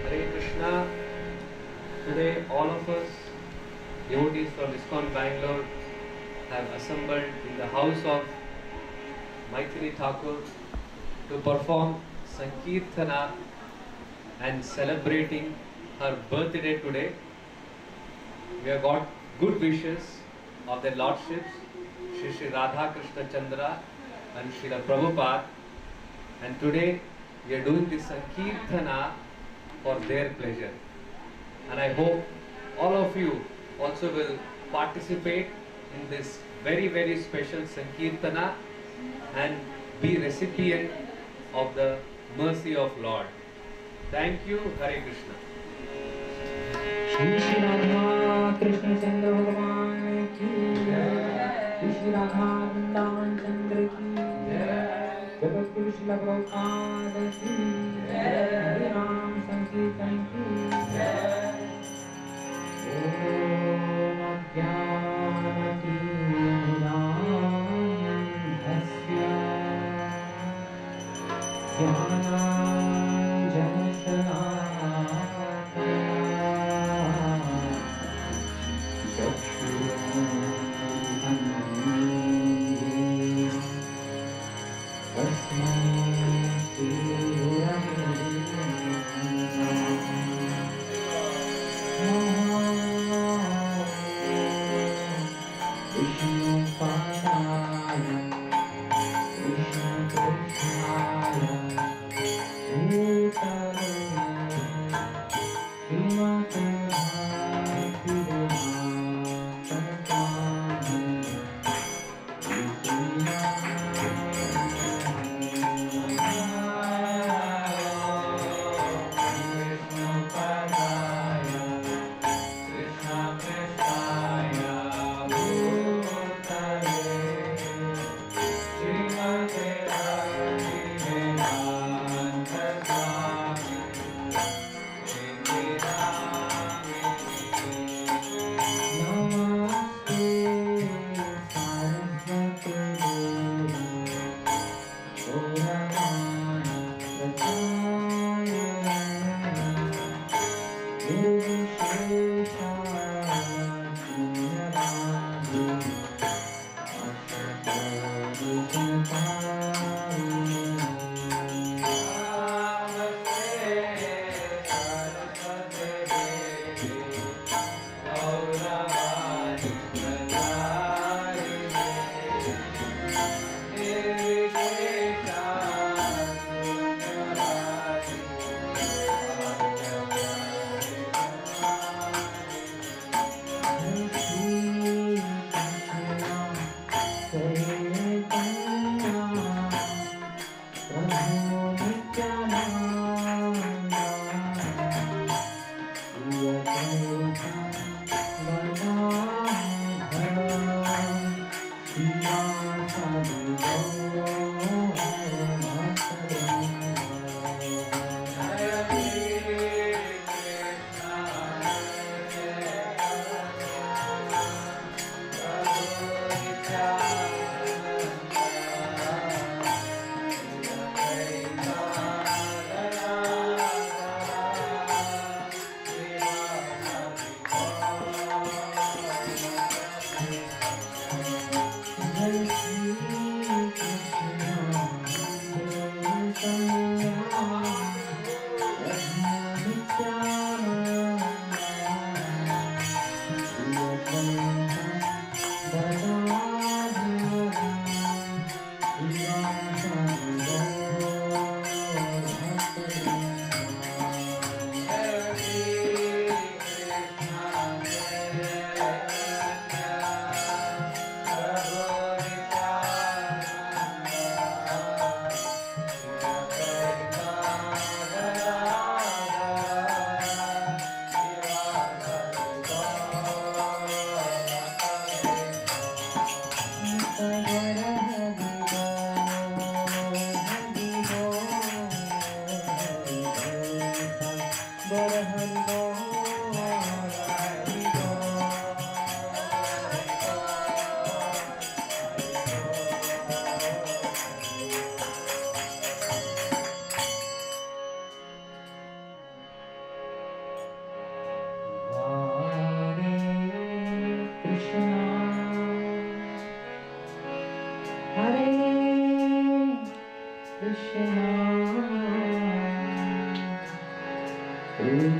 Hare Krishna. Today all of us, devotees from ISKCON Bangalore, have assembled in the house of Maithili Thakur to perform Sankirtana and celebrating her birthday today. We have got good wishes of their lordships, Shri Radha Krishna Chandra and Srila Prabhupada, and today we are doing this Sankirtana for their pleasure. And I hope all of you also will participate in this very special Sankirtana and be recipient of the mercy of Lord. Thank you. Hare Krishna. Shri Shri Radha Krishna चंद्र भगवान की जय। श्री राधा वृंदावन चंद्र की जय। जगत गुरु श्री प्रभुपाद की जय। हरे राम संकीर्तन की जय। ओम अज्ञानतिमिरान्धस्य Hare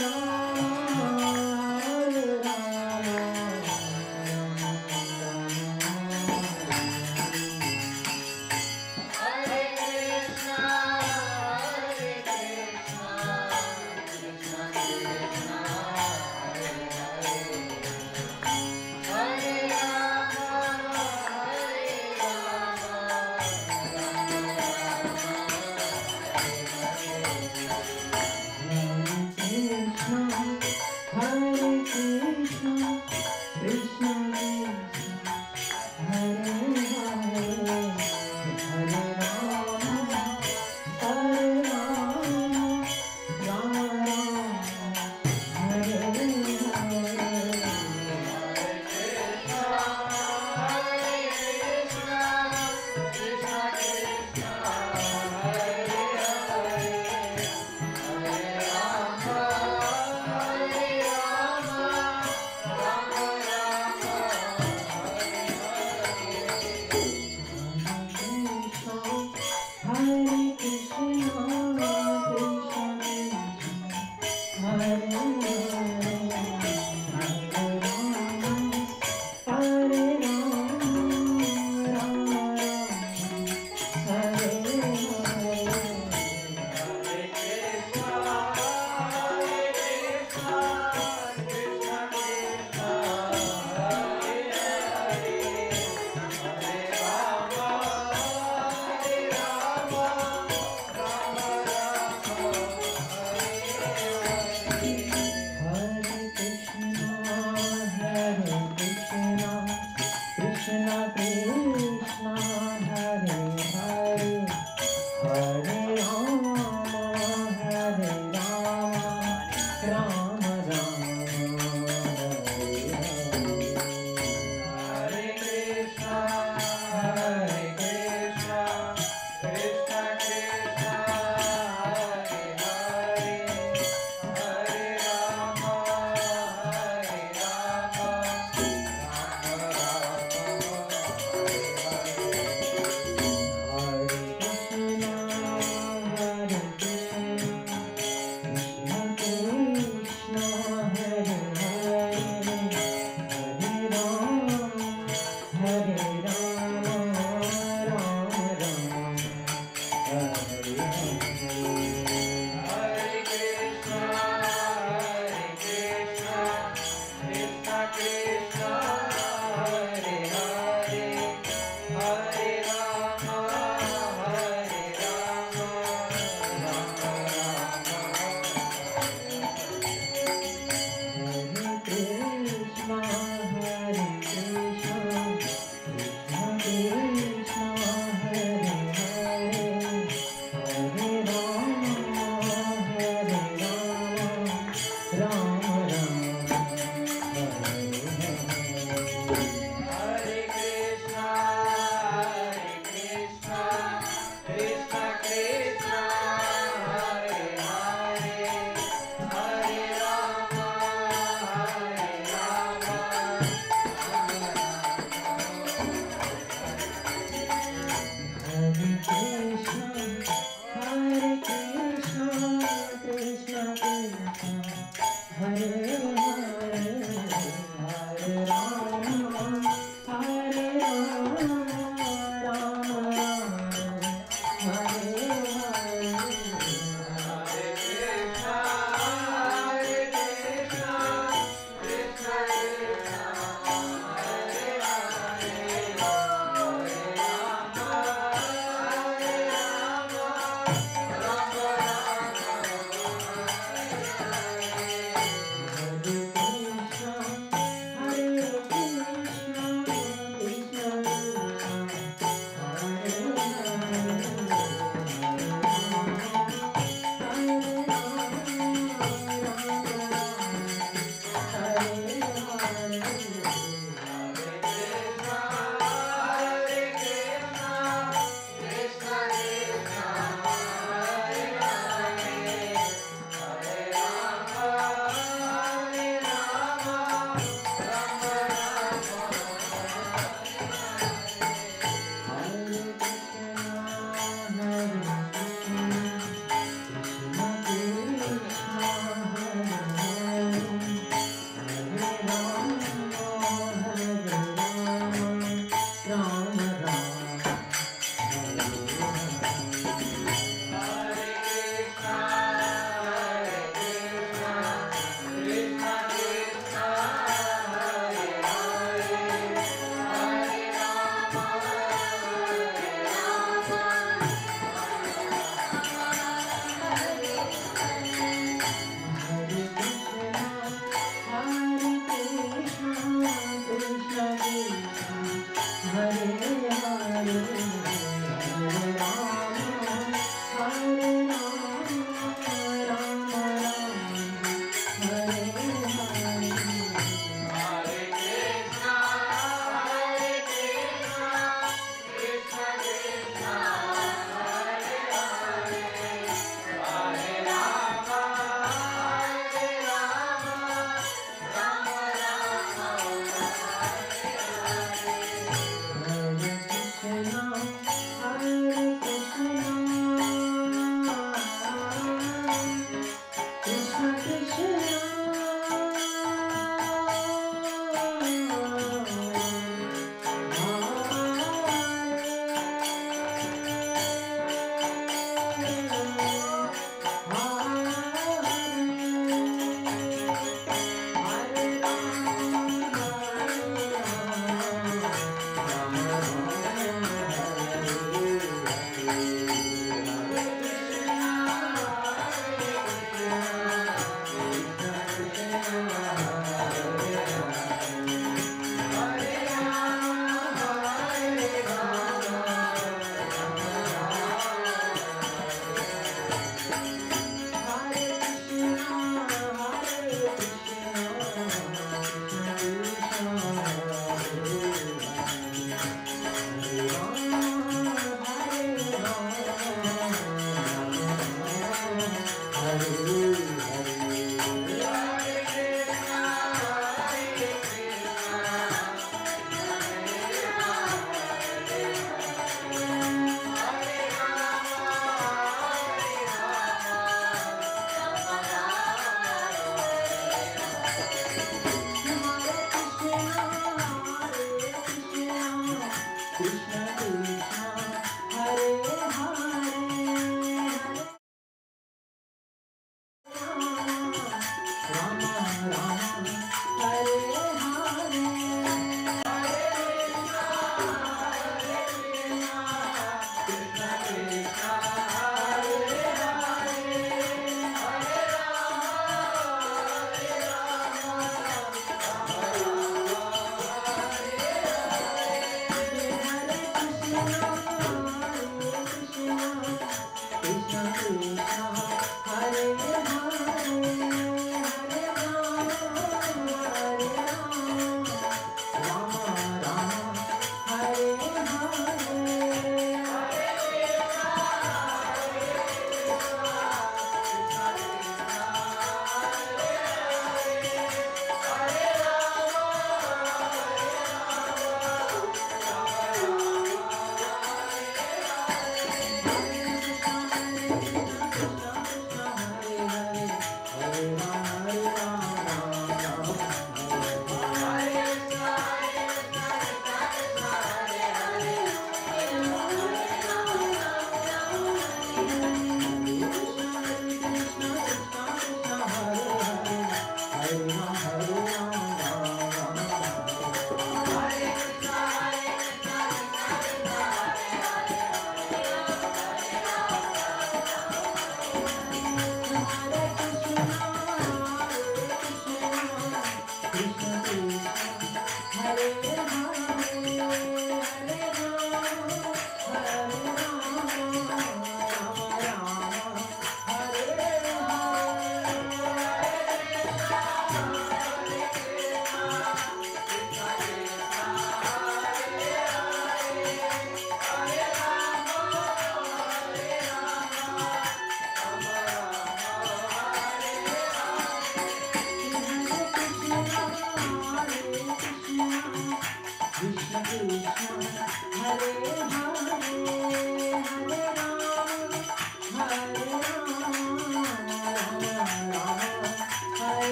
Rama Hare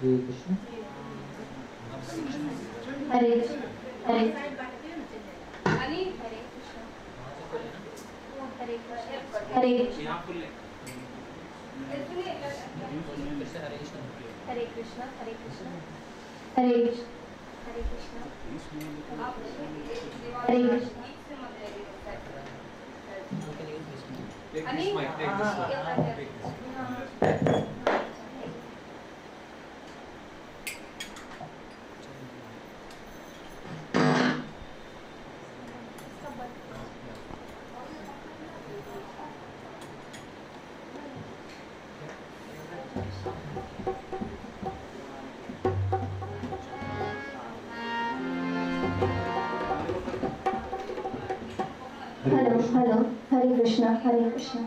Hare Krishna Hare Hare Hare Hare Hare Krishna Hare Krishna Hare Hare Krishna Hare Krishna Take this mic, take this mic. Take this mic. Hello hello Hare Krishna Hare Krishna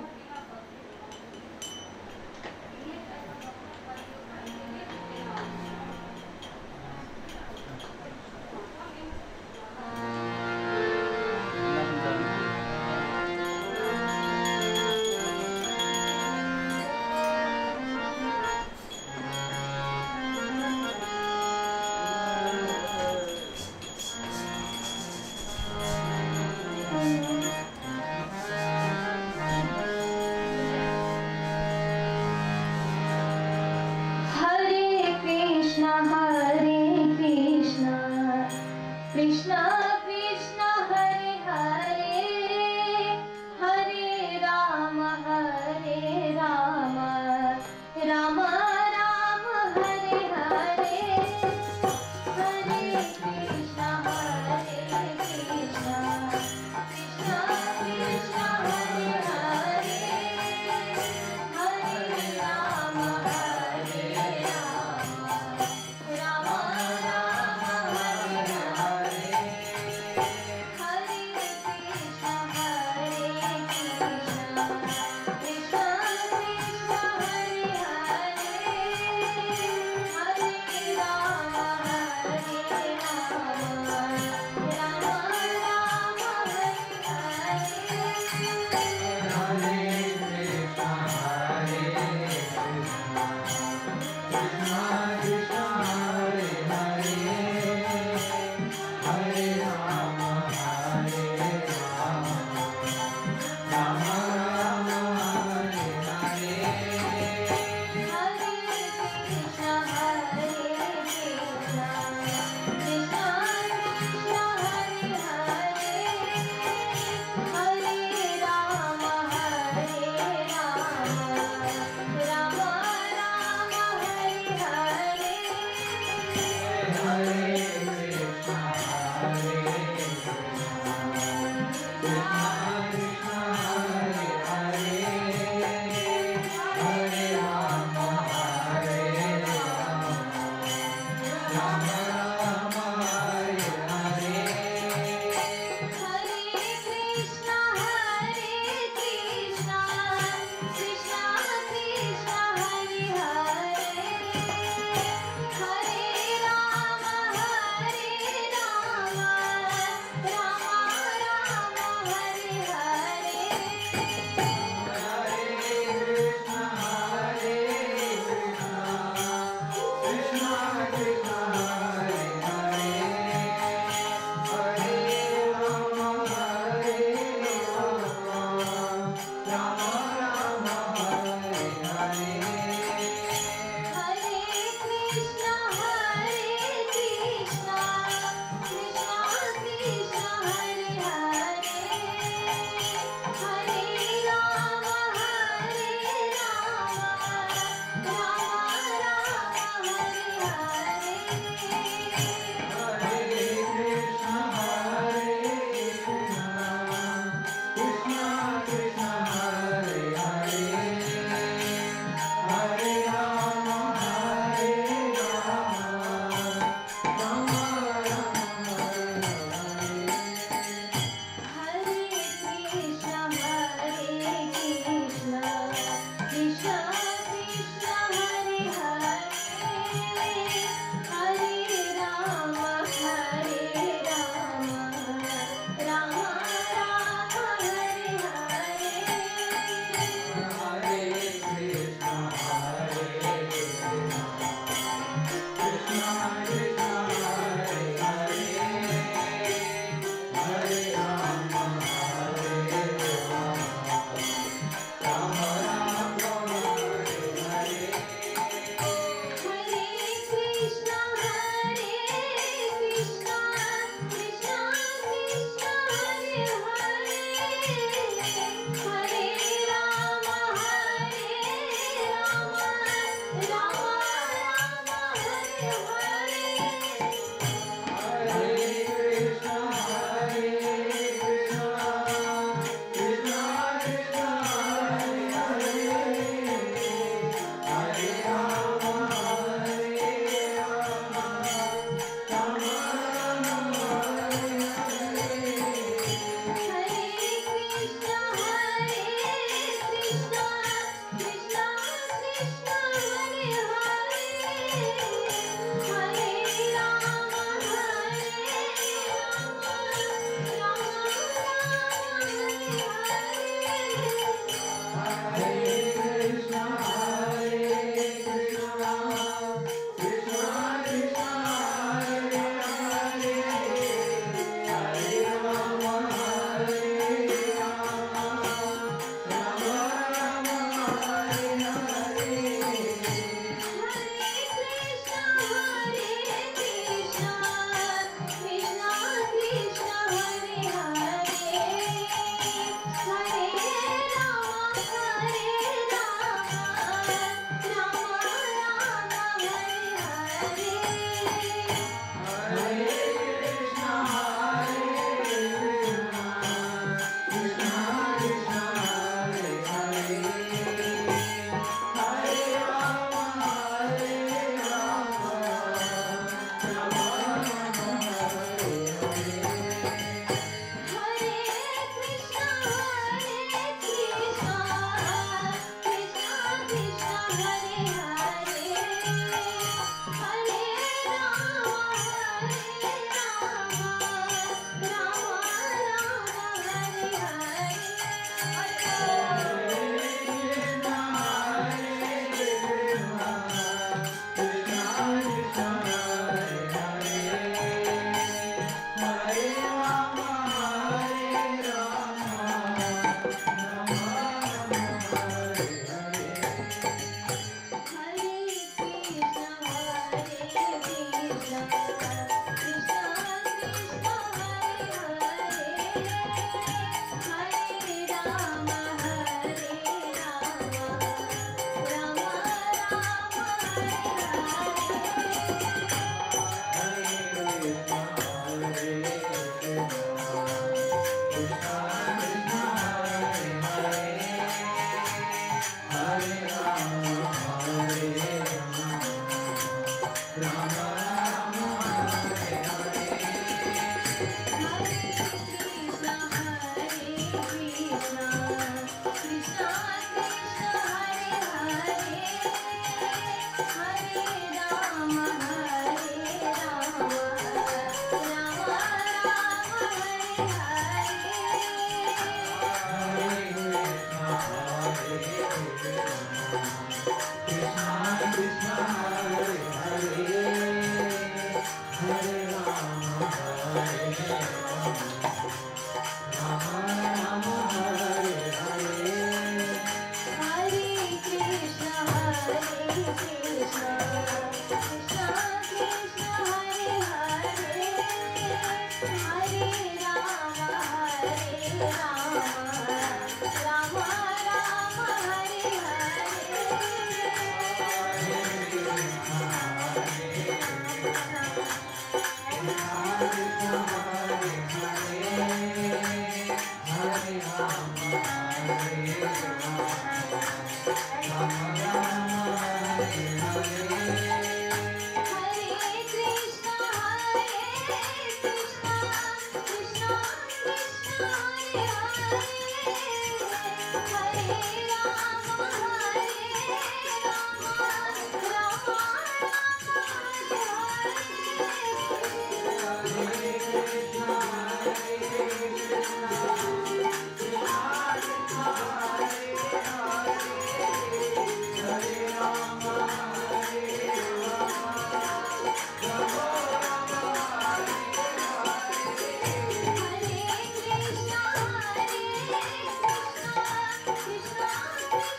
Krishna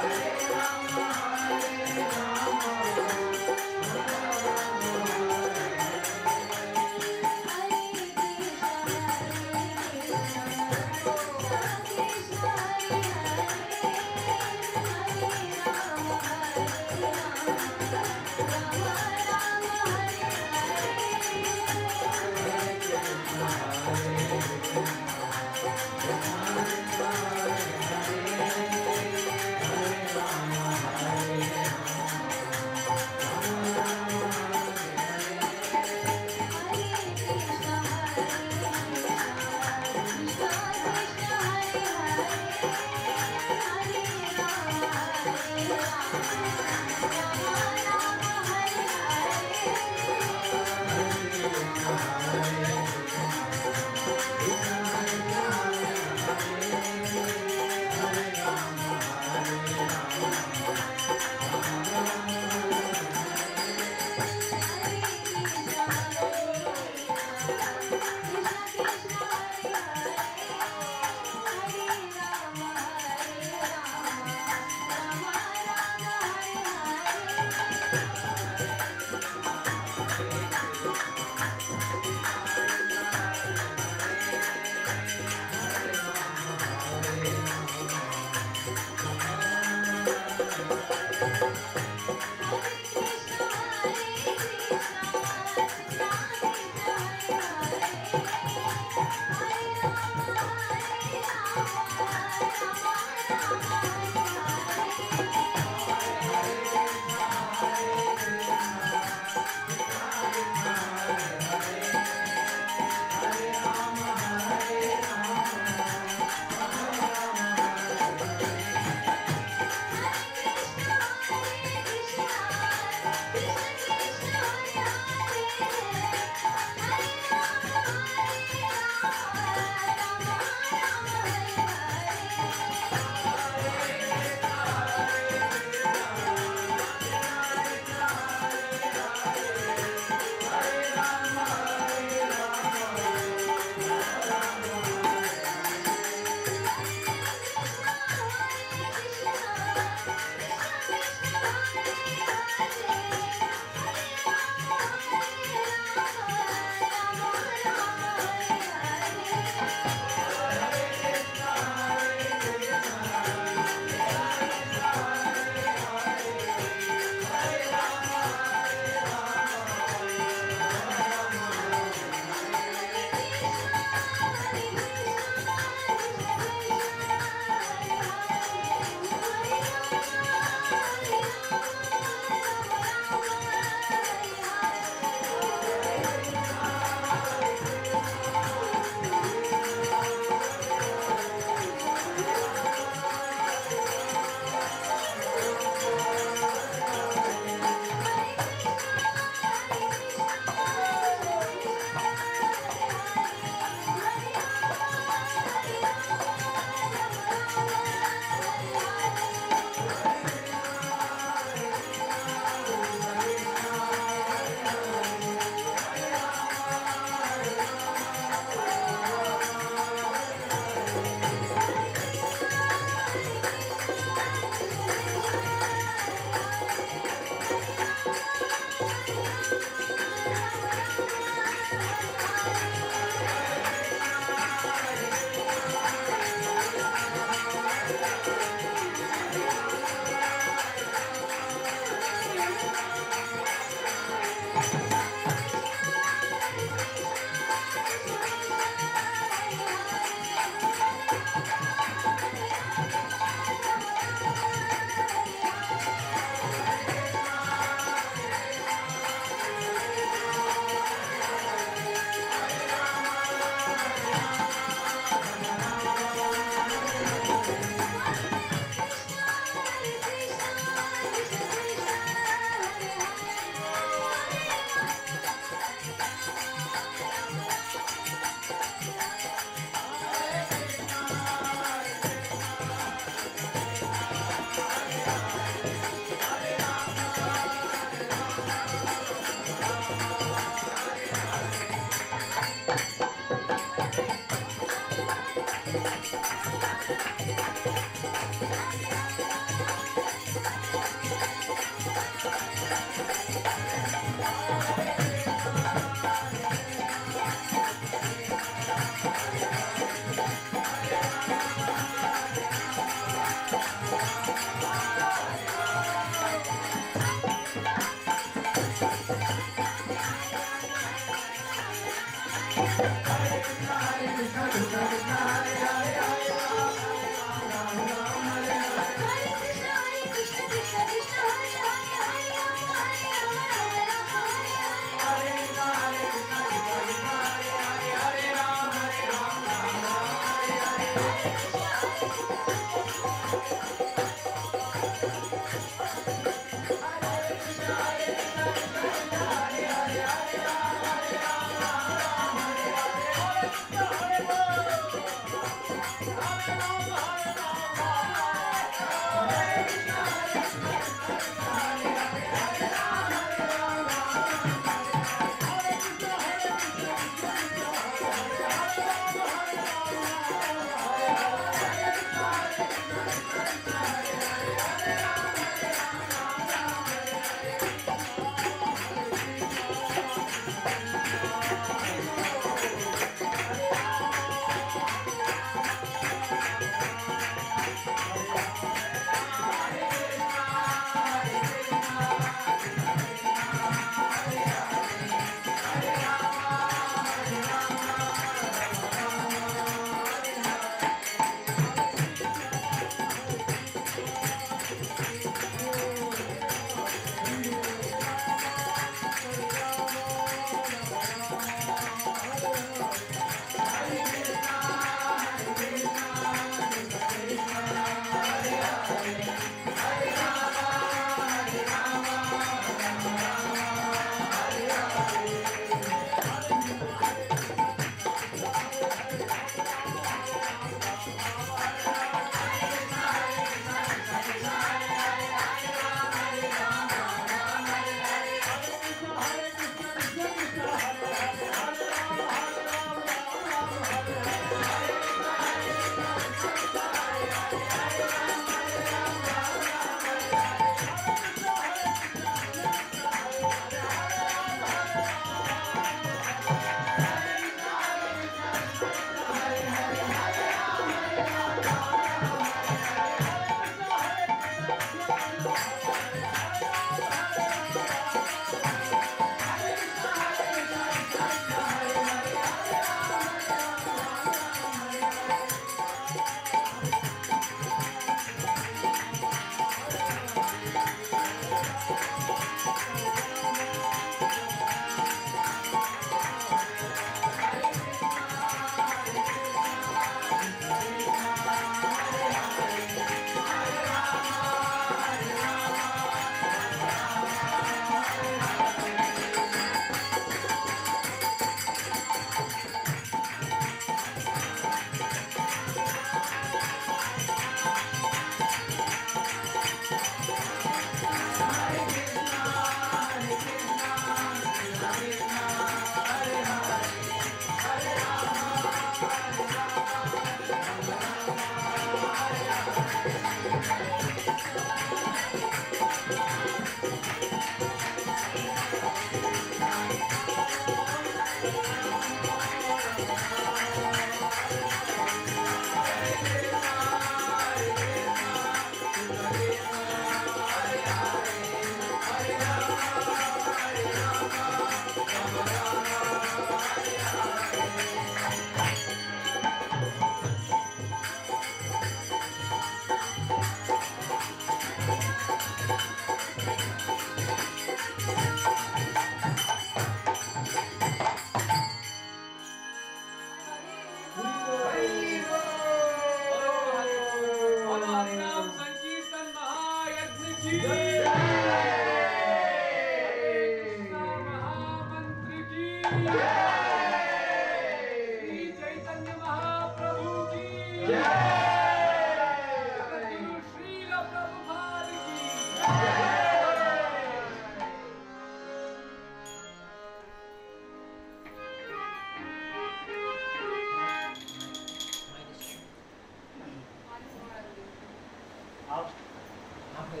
Shri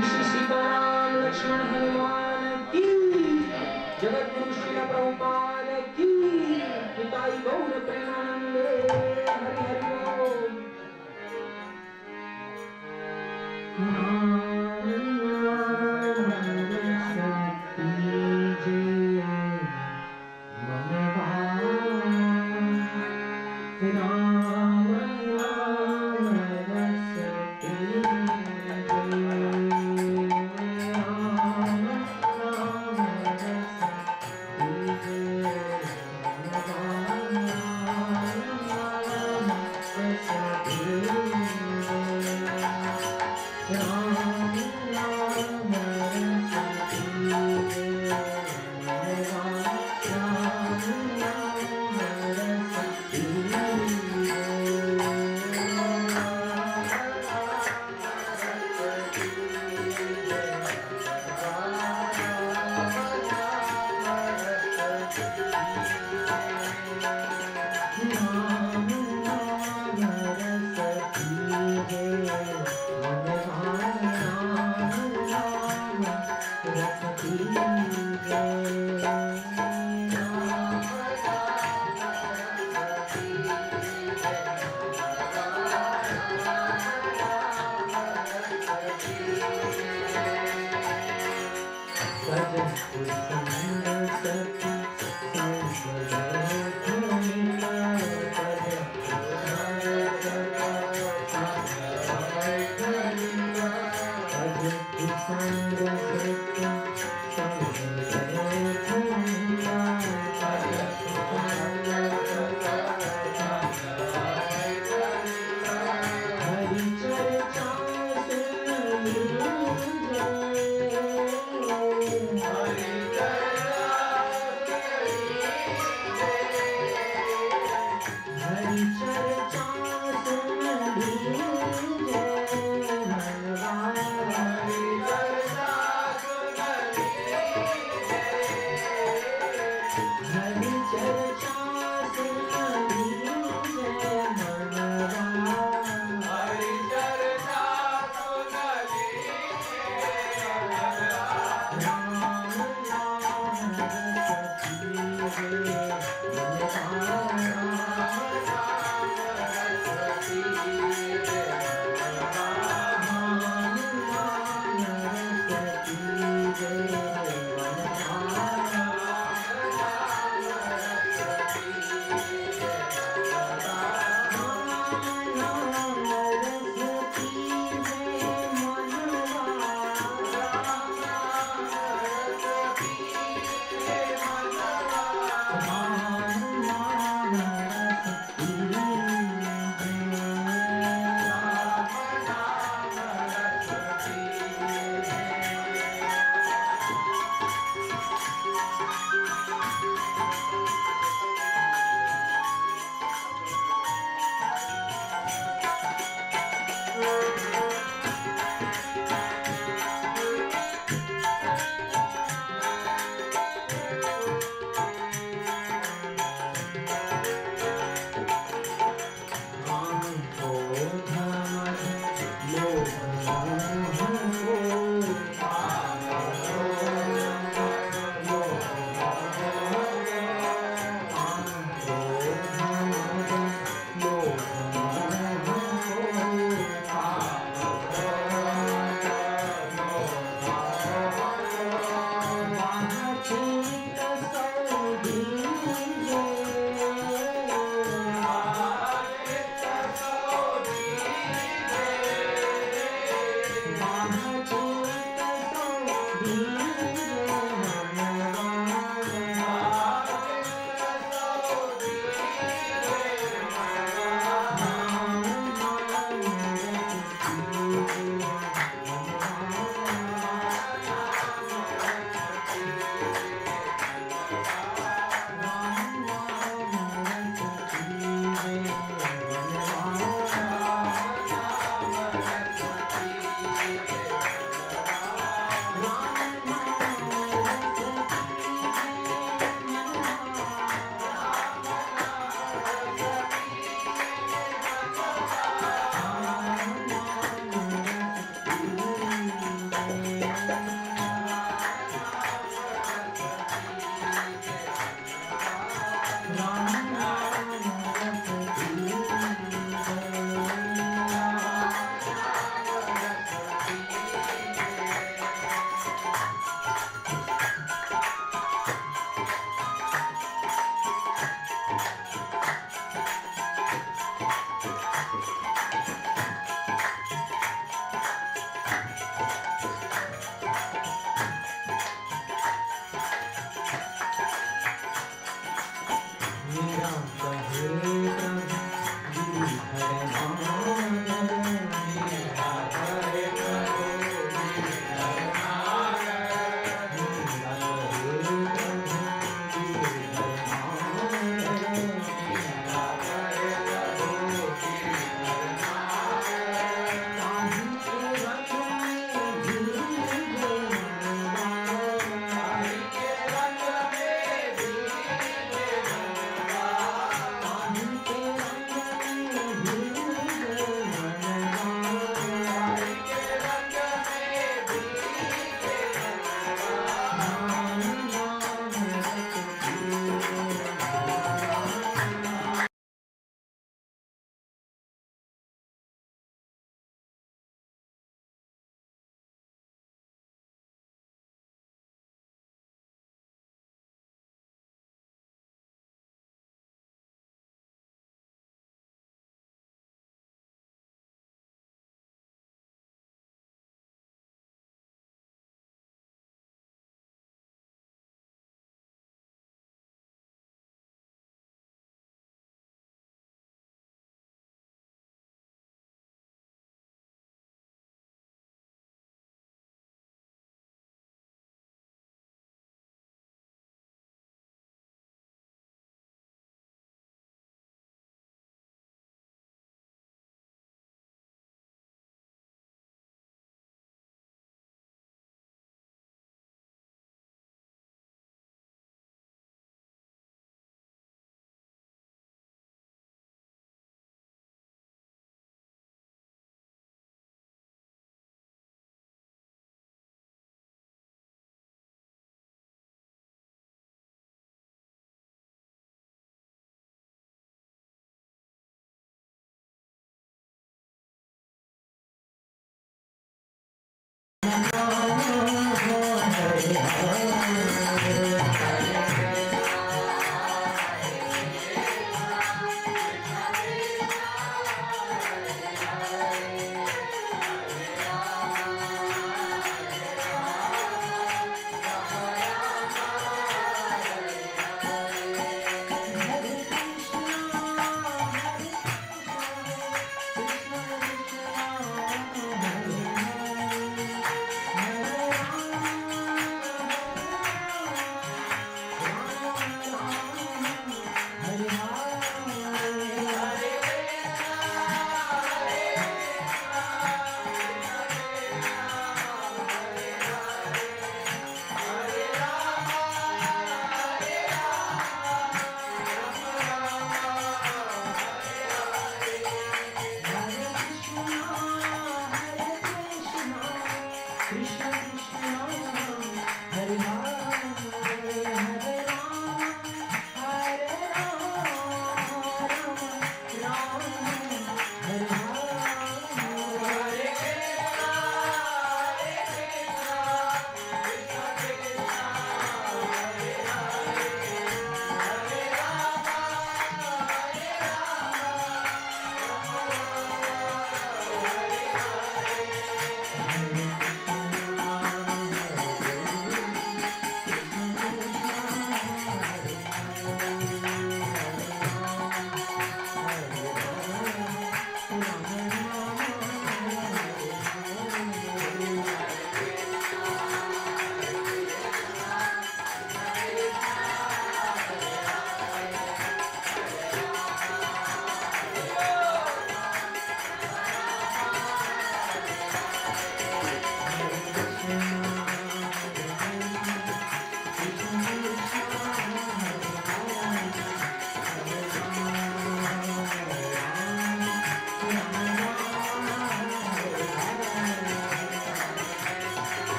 Shri Sitaram Lakshman Hanuman की, जगत गुरु श्रील प्रभुपाद की, पिताई गौर प्रेमानंदे, हरि हरि बोल।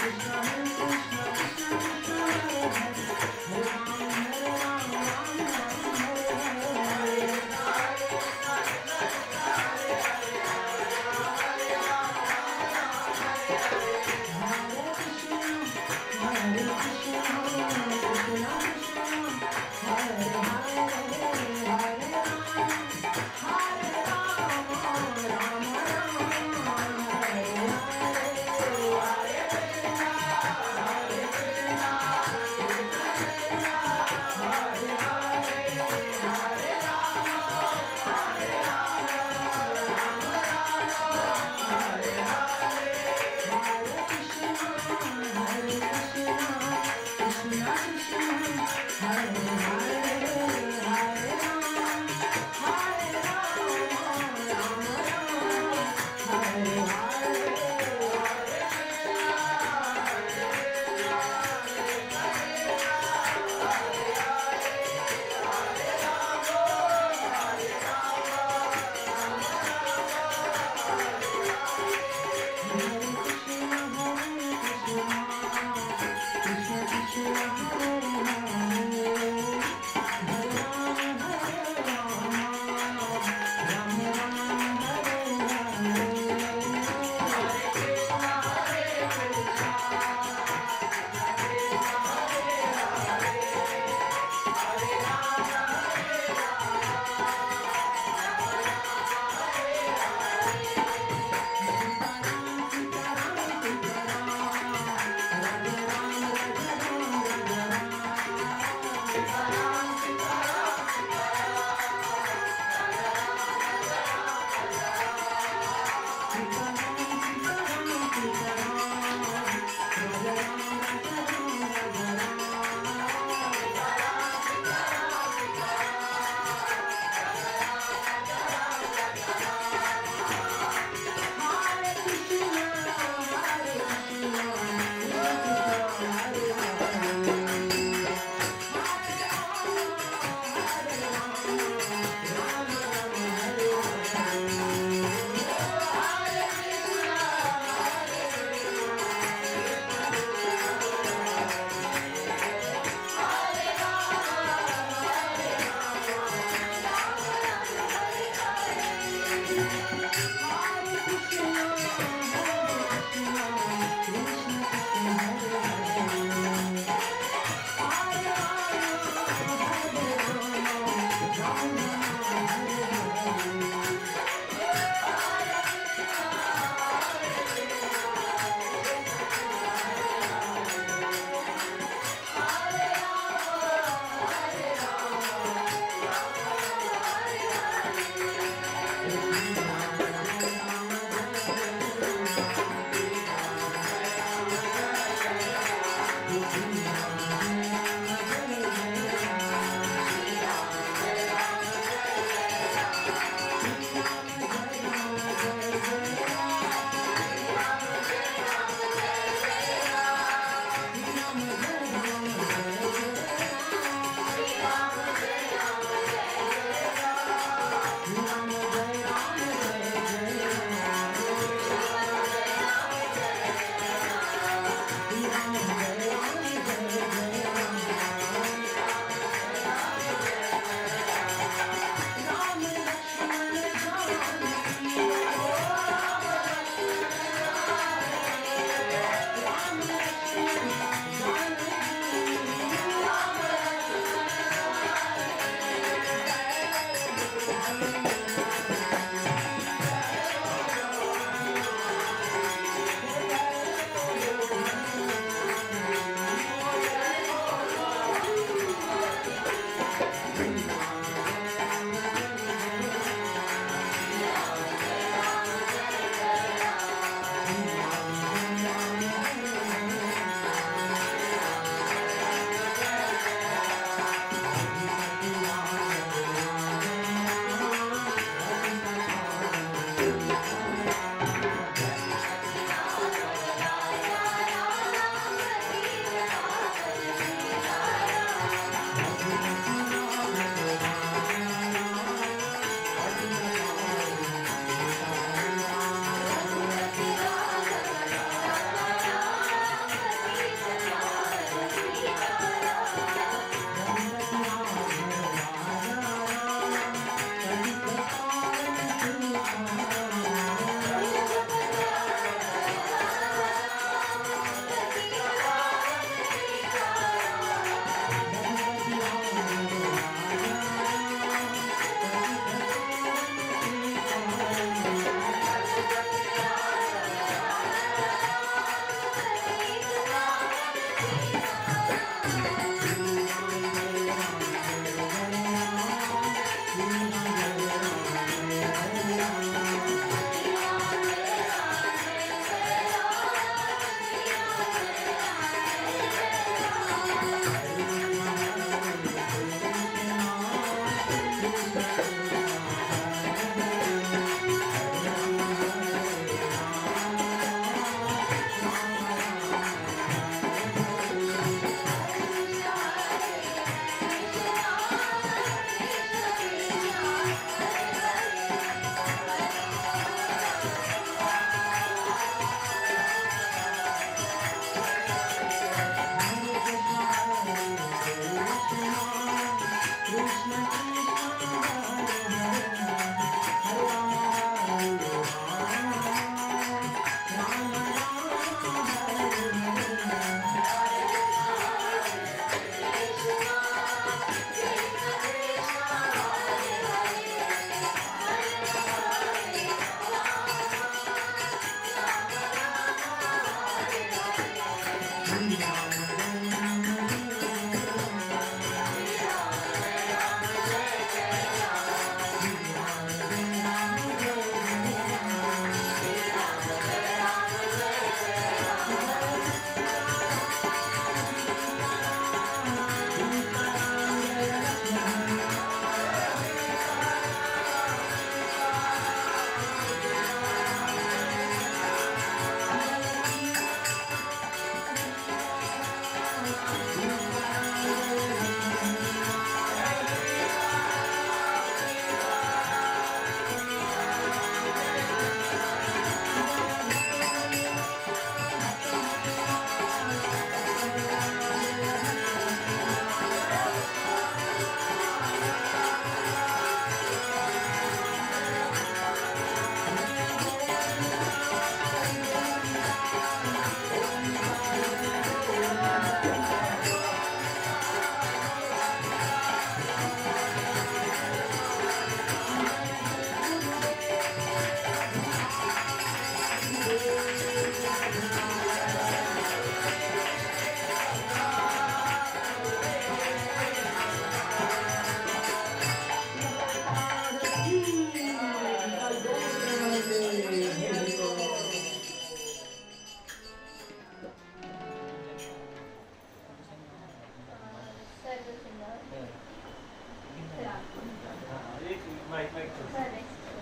Hare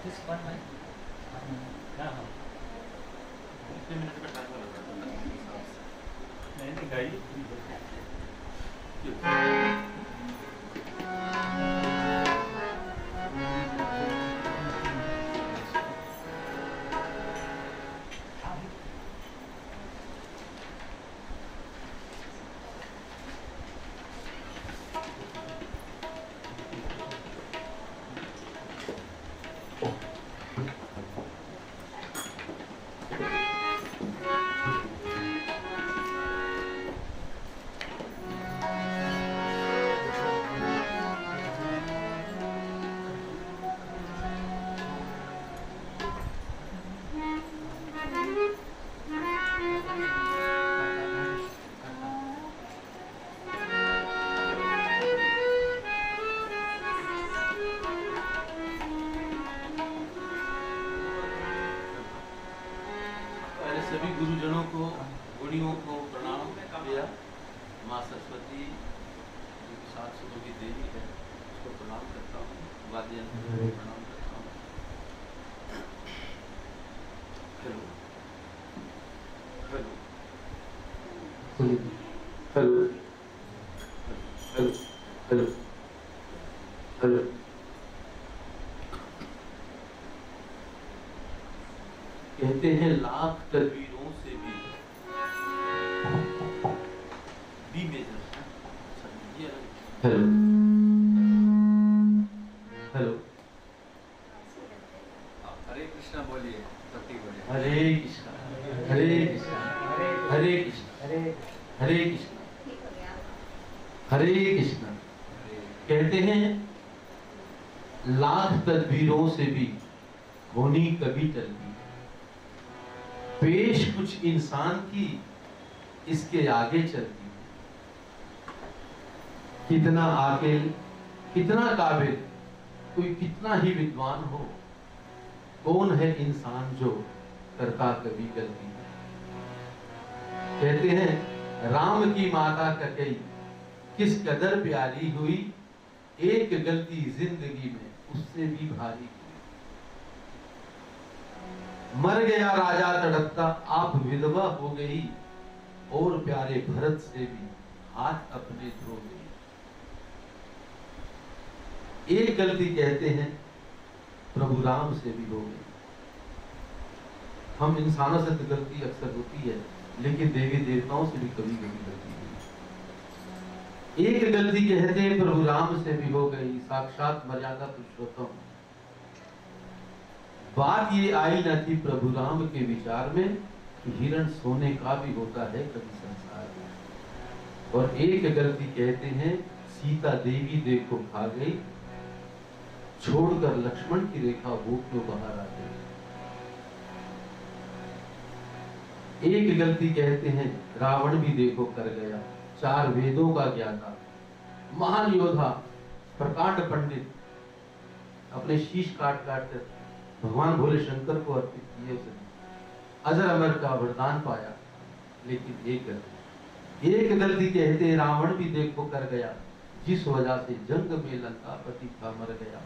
Just 1 minute. हाँ कितने मिनट का टाइम लगा? नहीं गाइए सभी गुरुजनों को गुणियों को प्रणाम किया। माँ सरस्वती जो कि 7 सूर्य की देवी है उसको प्रणाम करता हूँ, वाद्य यंत्र को प्रणाम करता हूँ। Hello hello hello hello hello hello कहते हैं लाख तदबीरों से भी मेजर। हेलो हेलो हरे कृष्णा बोलिए, भक्ति बोलिए। हरे कृष्णा हरे कृष्णा हरे कृष्णा हरे कृष्णा हरे कृष्णा। कहते हैं लाख तदबीरों से भी होनी कभी टलती, पेश कुछ इंसान की इसके आगे चलती। कितना आकिल कितना काबिल कोई कितना ही विद्वान हो, कौन है इंसान जो करता कभी गलती। कहते हैं राम की माता कैकेयी किस कदर प्यारी हुई, एक गलती जिंदगी में उससे भी भारी हुई। मर गया राजा तड़पता आप विधवा हो गई, और प्यारे भरत से भी हाथ अपने धो गई। एक गलती कहते हैं प्रभु राम से भी हो गई। हम इंसानों से तो गलती अक्सर होती है, लेकिन देवी देवताओं से भी कभी कभी गलती हुई। एक गलती कहते हैं प्रभु राम से भी हो गई, साक्षात मर्यादा पुरुषोत्तम। बात ये आई न थी प्रभु राम के विचार में कि हिरण सोने का भी होता है कभी संसार में। और एक गलती कहते हैं सीता देवी देखो खा गई, छोड़कर लक्ष्मण की रेखा वो क्यों बाहर आ गई। एक गलती कहते हैं रावण भी देखो कर गया, 4 वेदों का ज्ञाता महान योद्धा प्रकांड पंडित, अपने शीश काट काट कर भगवान भोले शंकर को अर्पित किए, उसने अजर अमर का वरदान पाया। लेकिन एक गलती कहते रावण भी देखो कर गया, जिस वजह से जंग में लंकापति का मर गया।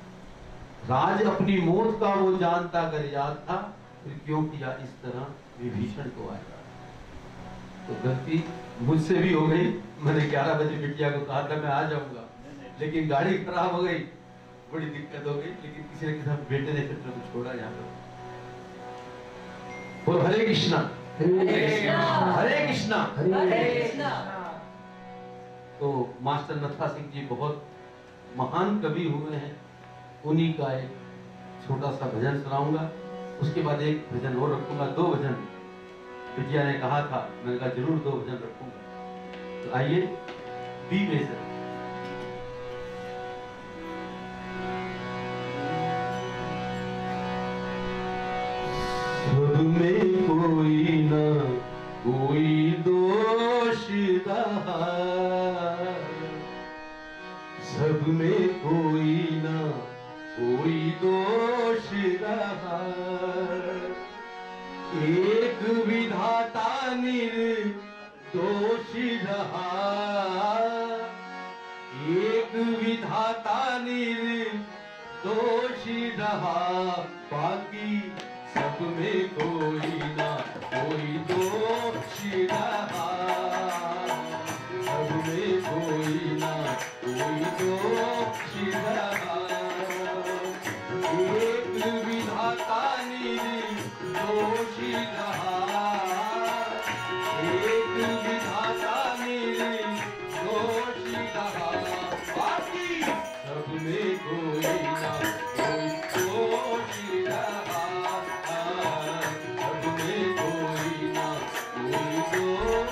राज अपनी मौत का वो जानता कर याद था, फिर क्यों किया इस तरह विभीषण को आया। तो गलती मुझसे भी हो गई। मैंने 11 बजे बिटिया को कहा था मैं आ जाऊंगा, लेकिन गाड़ी खराब हो गई, बड़ी दिक्कत हो गई। लेकिन किसी न किसी बेटे ने फिर मुझे छोड़ा यहाँ पर। बोलो हरे कृष्णा हरे कृष्णा हरे कृष्णा। तो मास्टर नथा सिंह जी बहुत महान कवि हुए हैं, उन्हीं का एक छोटा सा भजन सुनाऊंगा। उसके बाद एक भजन और रखूंगा, 2 भजन बिटिया ने कहा था, मैंने कहा जरूर 2 भजन रखूंगा। तो आइए बी मेजर। सब में कोई ना कोई दोष रहा, सब में कोई ना कोई दोष रहा। एक विधाता निर्दोष रहा, एक विधाता निर्दोष रहा। बाकी सब में कोई ना कोई दोषी रहा, सब में कोई ना कोई दोषी रहा। एक विधाता निर्दोषी रहा, एक विधाता निर्दोषी रहा, बाकी सब में कोई ना कोई दोषी रहा, सब में कोई ना कोई दोषी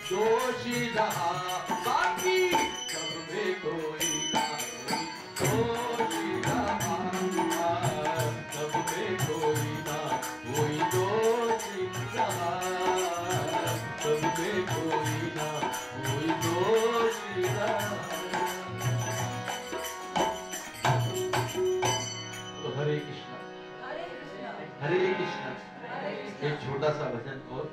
दोषी रहा बाकी सब में कोई ना दोषी रहा सब में कोई ना कोई दोषी रहा सब में कोई ना कोई दोषी रहा। तो हरे कृष्णा हरे कृष्णा। एक छोटा सा भजन और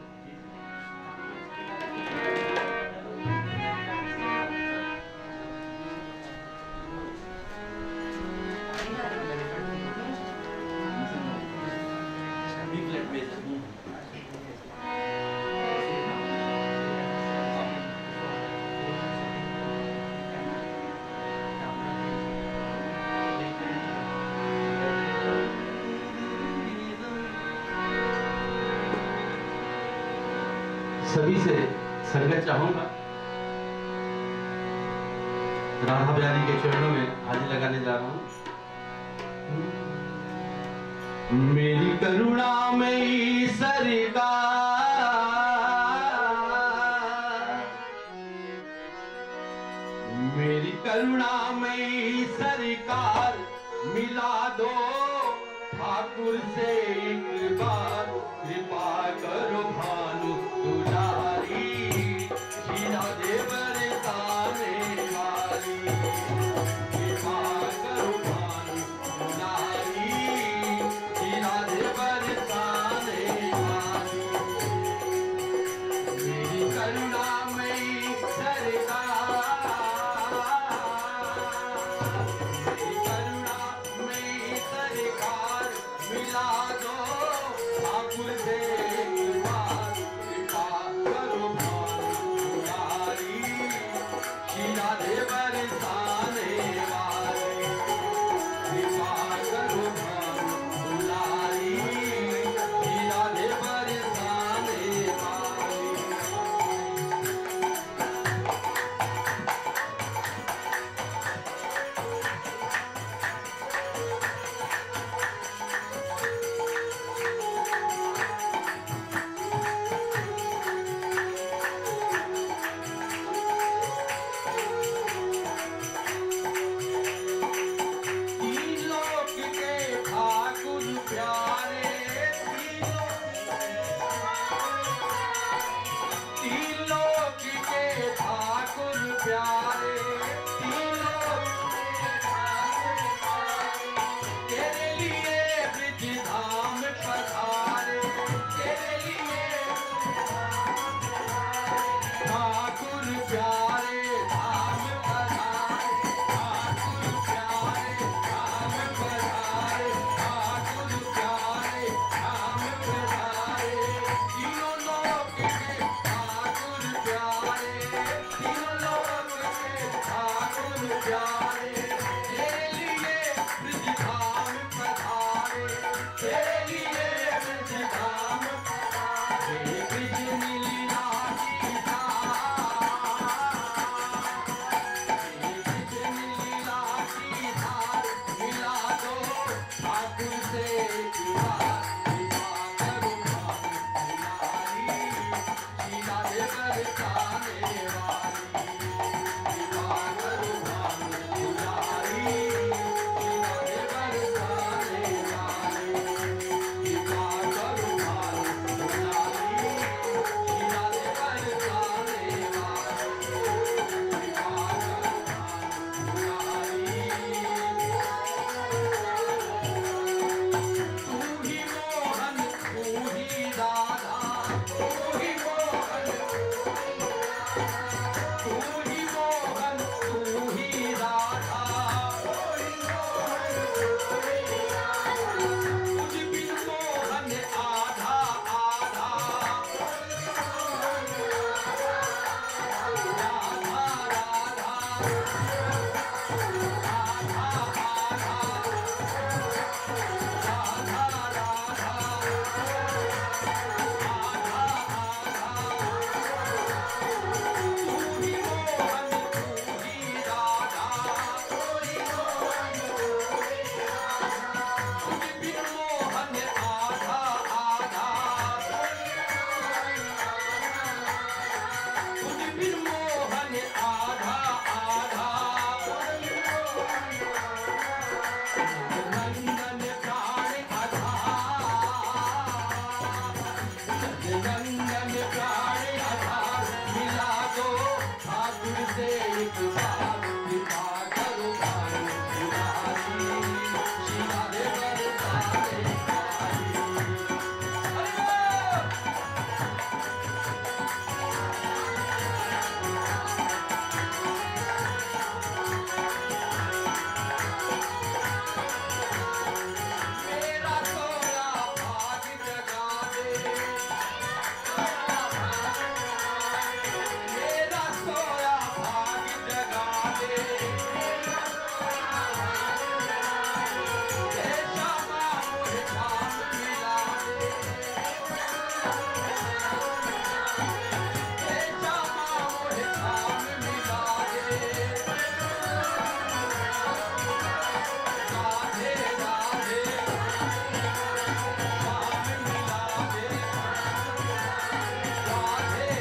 सभी से संगत चाहूंगा। राधा बिहारी के चरणों में हाजिरी लगाने जा रहा हूं। मेरी करुणा में सरकार मेरी करुणा में सरकार मिला दो ठाकुर से एक बार कृपा करो भानु दुलारी शीला दे बरसाने वाली कृपा करो भानु दुलारी शीला दे बरसाने वाली। मेरी करुणा में सरकार मेरी करुणा में सरकार मिला दो ठाकुर से एक बार कृपा करो भानु दुलारी शीला दे बरसाने वाली कृपा करो भानु दुलारी शीला दे बरसाने वाली। तीन लोक के ठाकुर प्यारे तीन लोक के ठाकुर प्यारे तीन लोक के ठाकुर प्यारे तेरे लिए ब्रिज धाम पधारे तेरे लिए ठाकुर प्यारे धाम पधारे ठाकुर प्यारे धाम पधारे ठाकुर प्यारे धाम पधारे तीनों लोक के ठाकुर प्यारे तीनों लोक के तुझसे एक बार कृपा करो भाई मुरारी श्री राधे बरसाने वाली। हरि बोल। मेरा सोया भाग जगा दे, मेरा सोया भाग जगा दे, हे श्यामा मुझे धाम मिला दे, हे श्यामा मुझे धाम मिला दे, राधे राधे धाम मिला दे, राधे राधे धाम मिला दे, राधे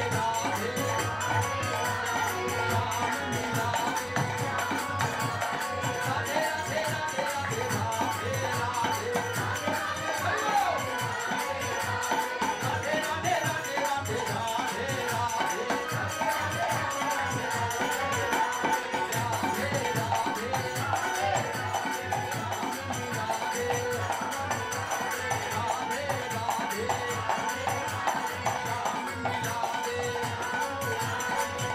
राधे राधे राधे राधे राधे, हरि बोल।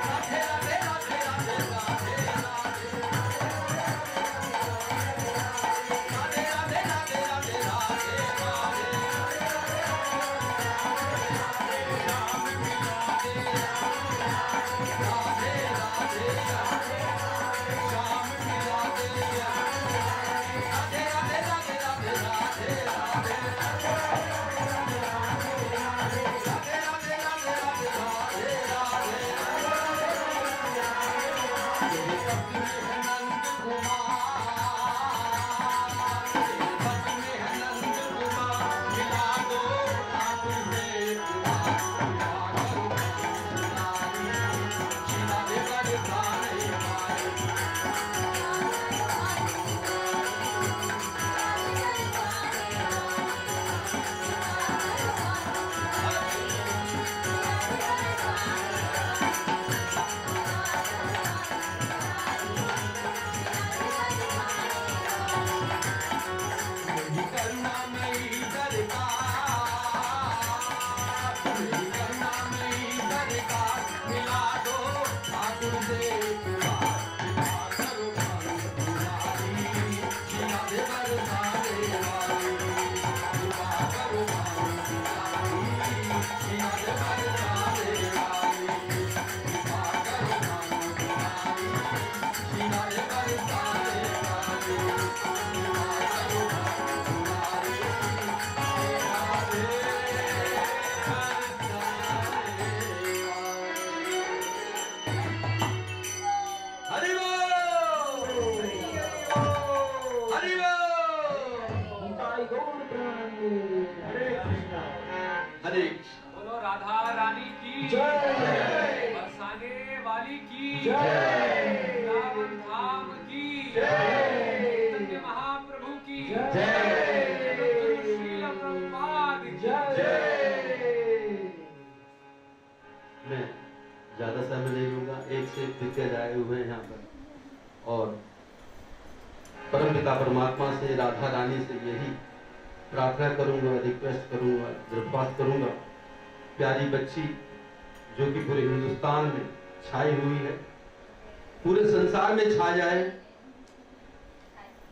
राधे राधे राधे राधे राधे राधे, हरे बोलो राधा रानी की जय। बरसाने वाली की जय। वृंदावन धाम की जय। चैतन्य महाप्रभु की जय। जगद्गुरु श्रील प्रभुपाद की जय। मैं ज्यादा समय नहीं लूंगा, एक से एक दिग्गज आए हुए हैं यहाँ पर और परमपिता परमात्मा से राधा रानी से यही प्रार्थना करूंगा, रिक्वेस्ट करूंगा, दरख्वास्त करूंगा, प्यारी बच्ची जो कि पूरे हिंदुस्तान में छाई हुई है, पूरे संसार में छा जाए,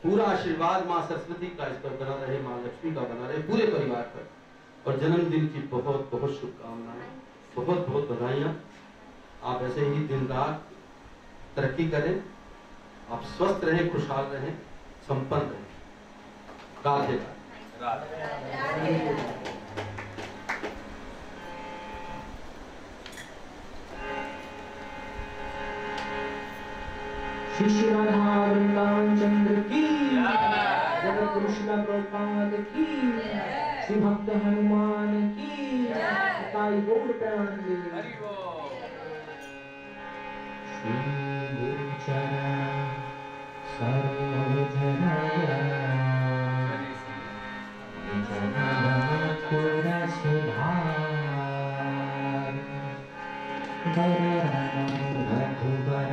पूरा आशीर्वाद माँ सरस्वती का इस पर बना रहे, माँ लक्ष्मी का बना रहे पूरे परिवार पर, और जन्मदिन की बहुत बहुत शुभकामनाएं, बहुत बहुत बधाइयाँ। आप ऐसे ही दिन रात तरक्की करें, आप स्वस्थ रहें, खुशहाल रहें, संपन्न रहें। राधे श्री श्री राधा वृंदावन चंद्र की जगद्गुरु श्रील प्रभुपाद की श्री भक्त हनुमान की ताई गौर प्रेमानंदी। हरि बोल। श्री गुरु चरण सरोज रज पुर सुधार रघुबर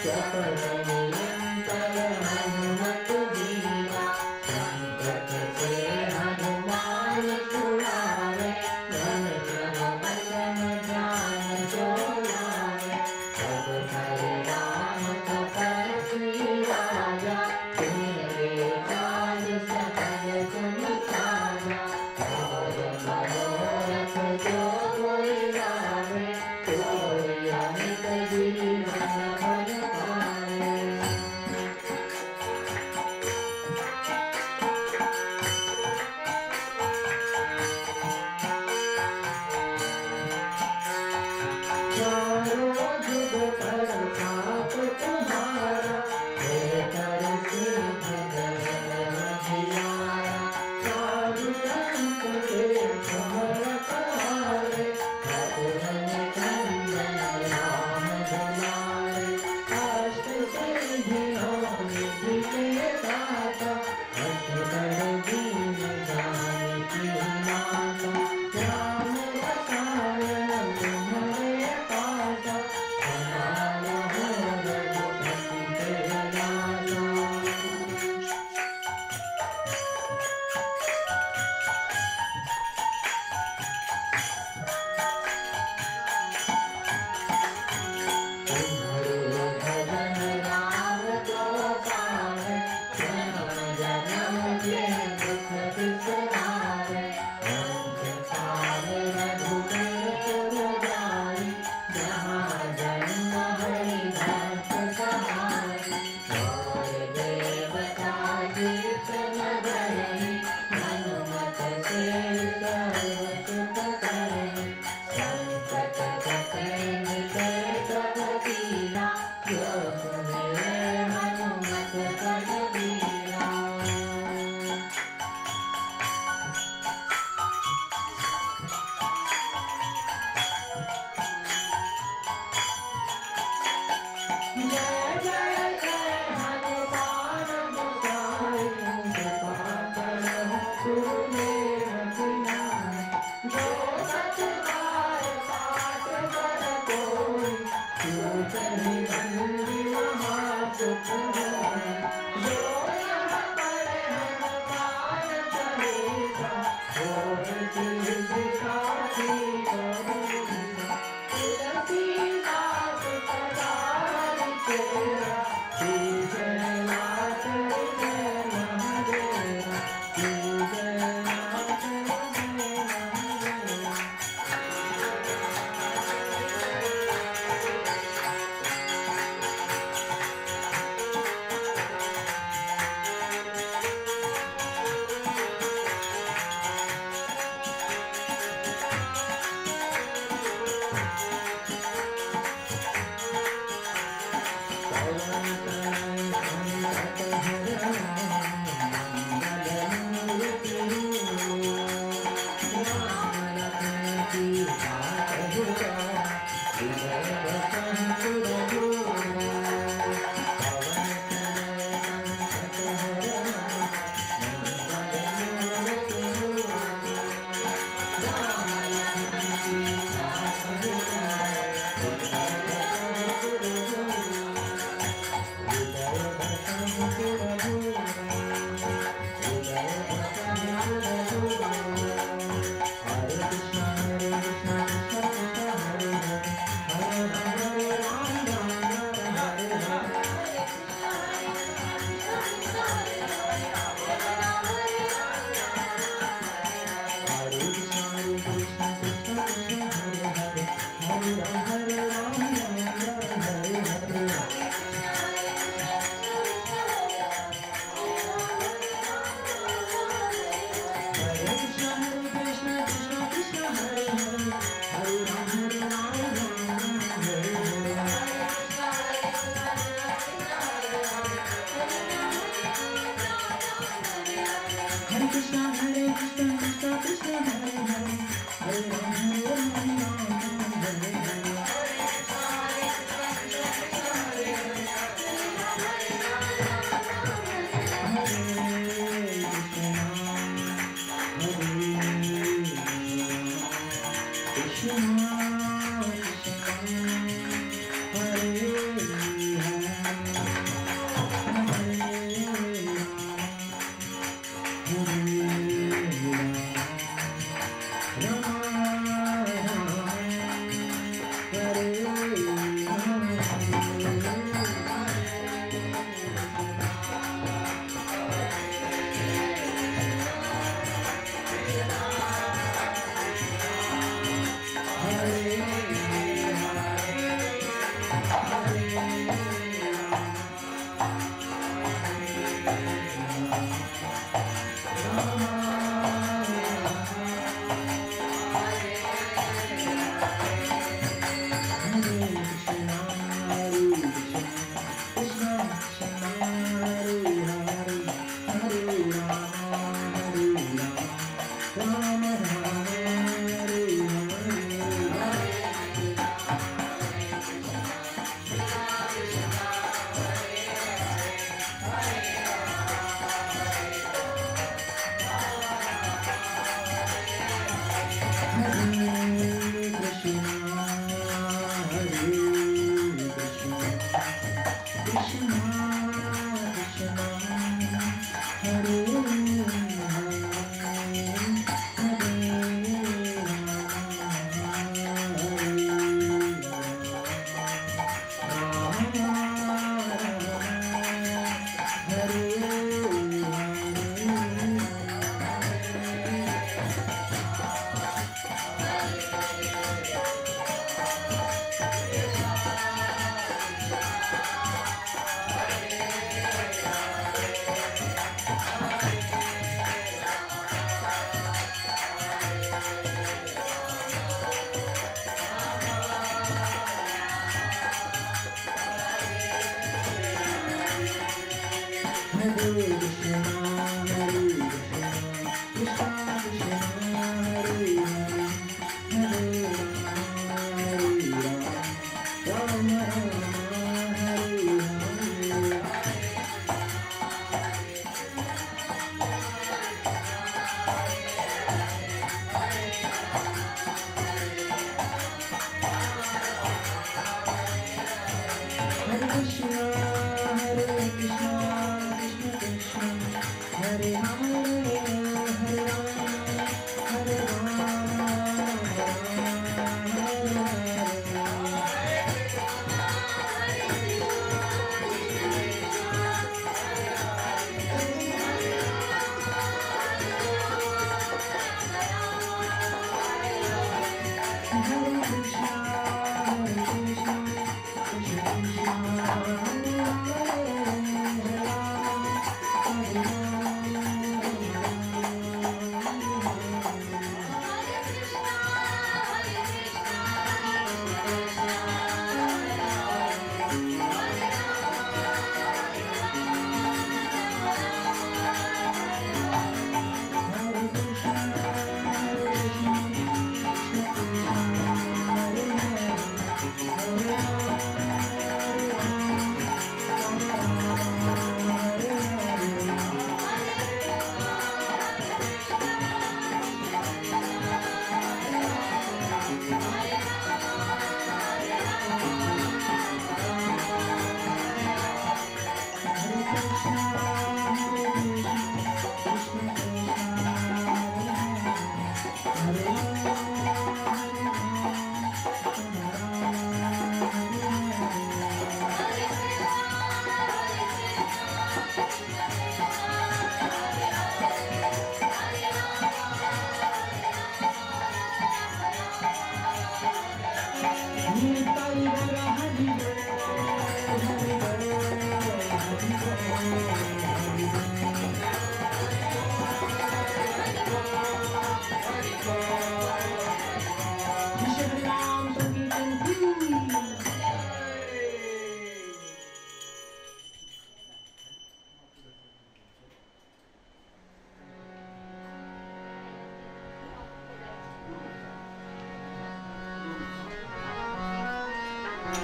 Japa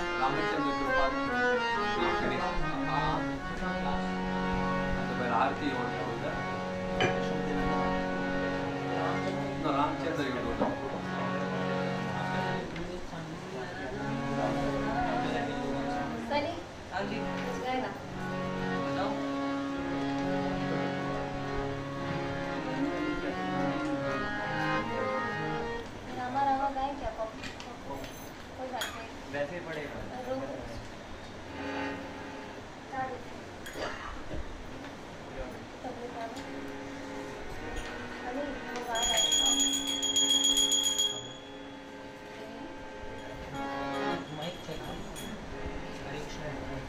रामचंद्र कृपाल आरती होता रामचंद्र सनी गाएगा रामा गाए क्या कोई बात नहीं वैसे ही पड़ेगा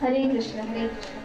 हरे कृष्ण हरे कृष्ण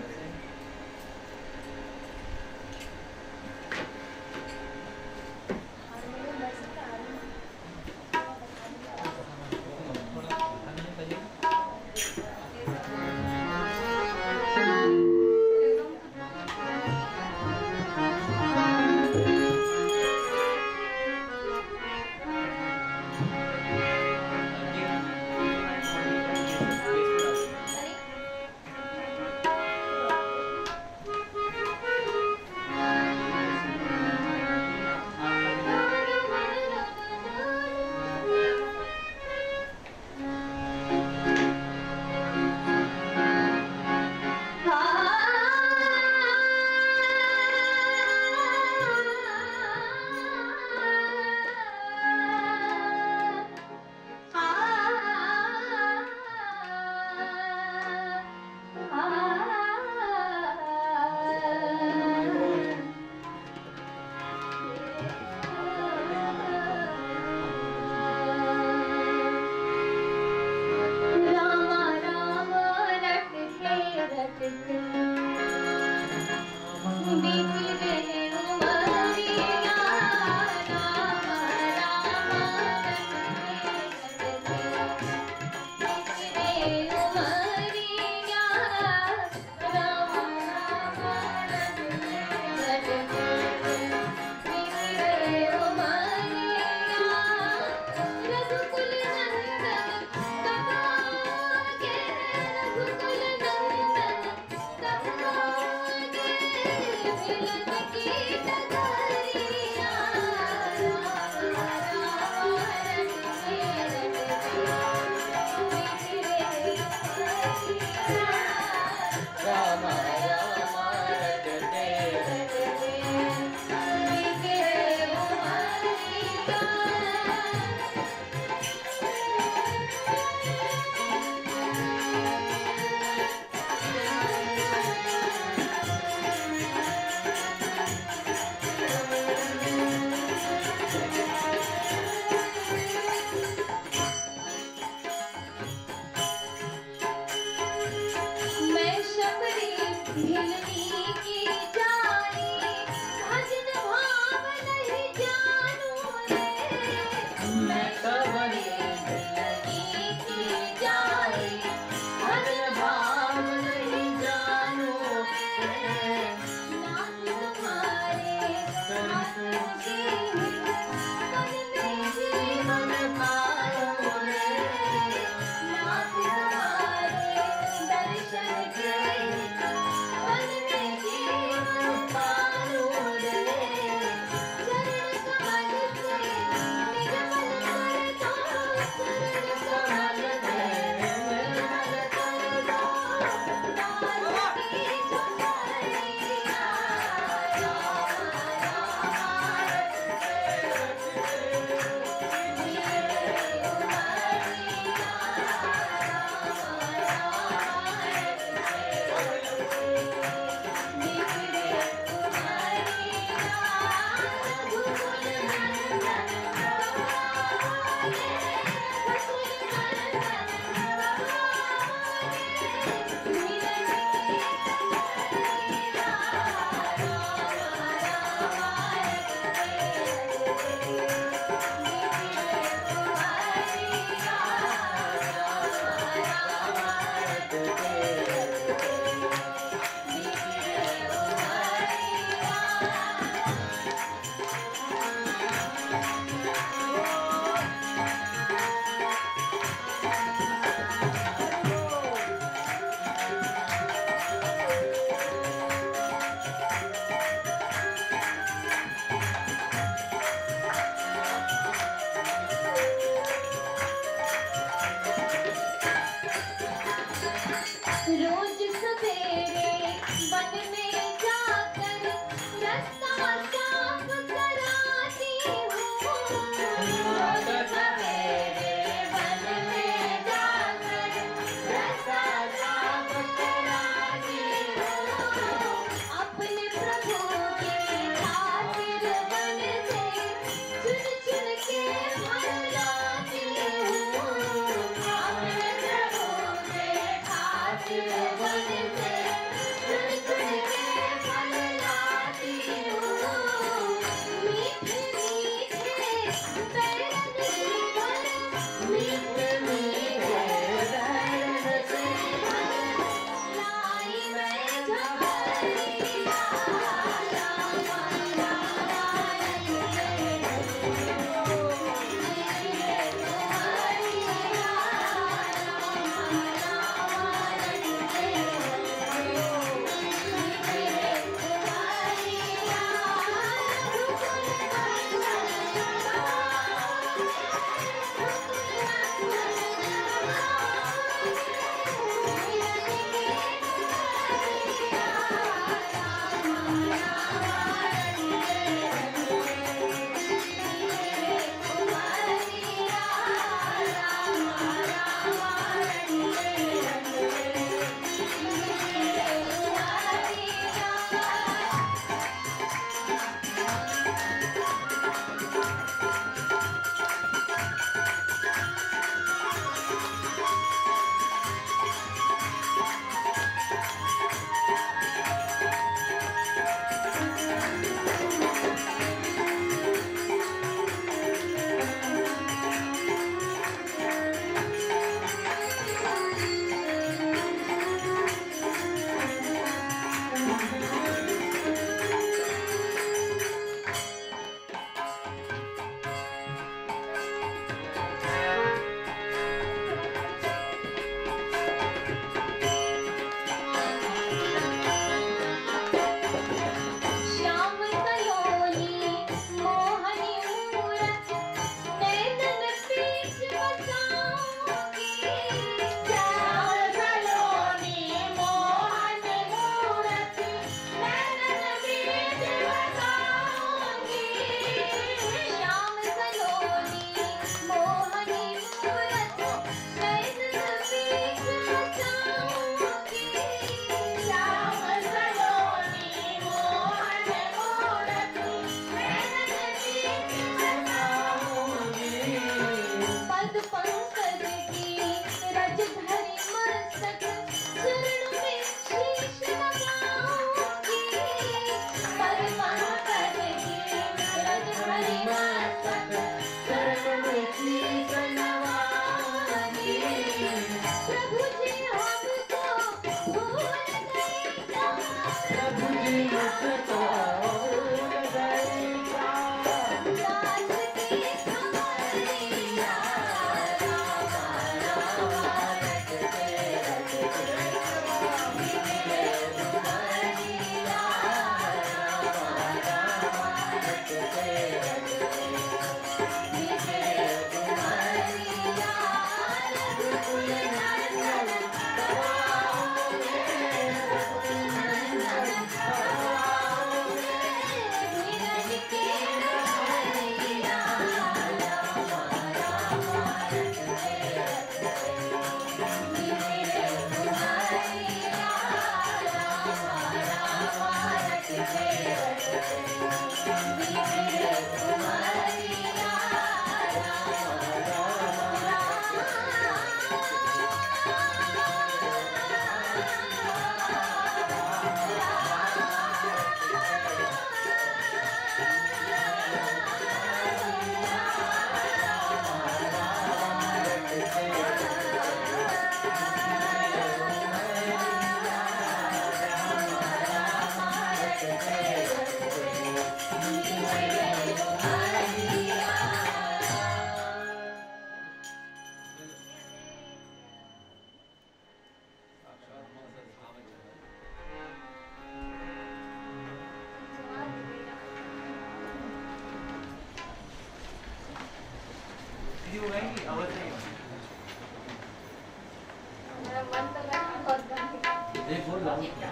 दर्शन के मन में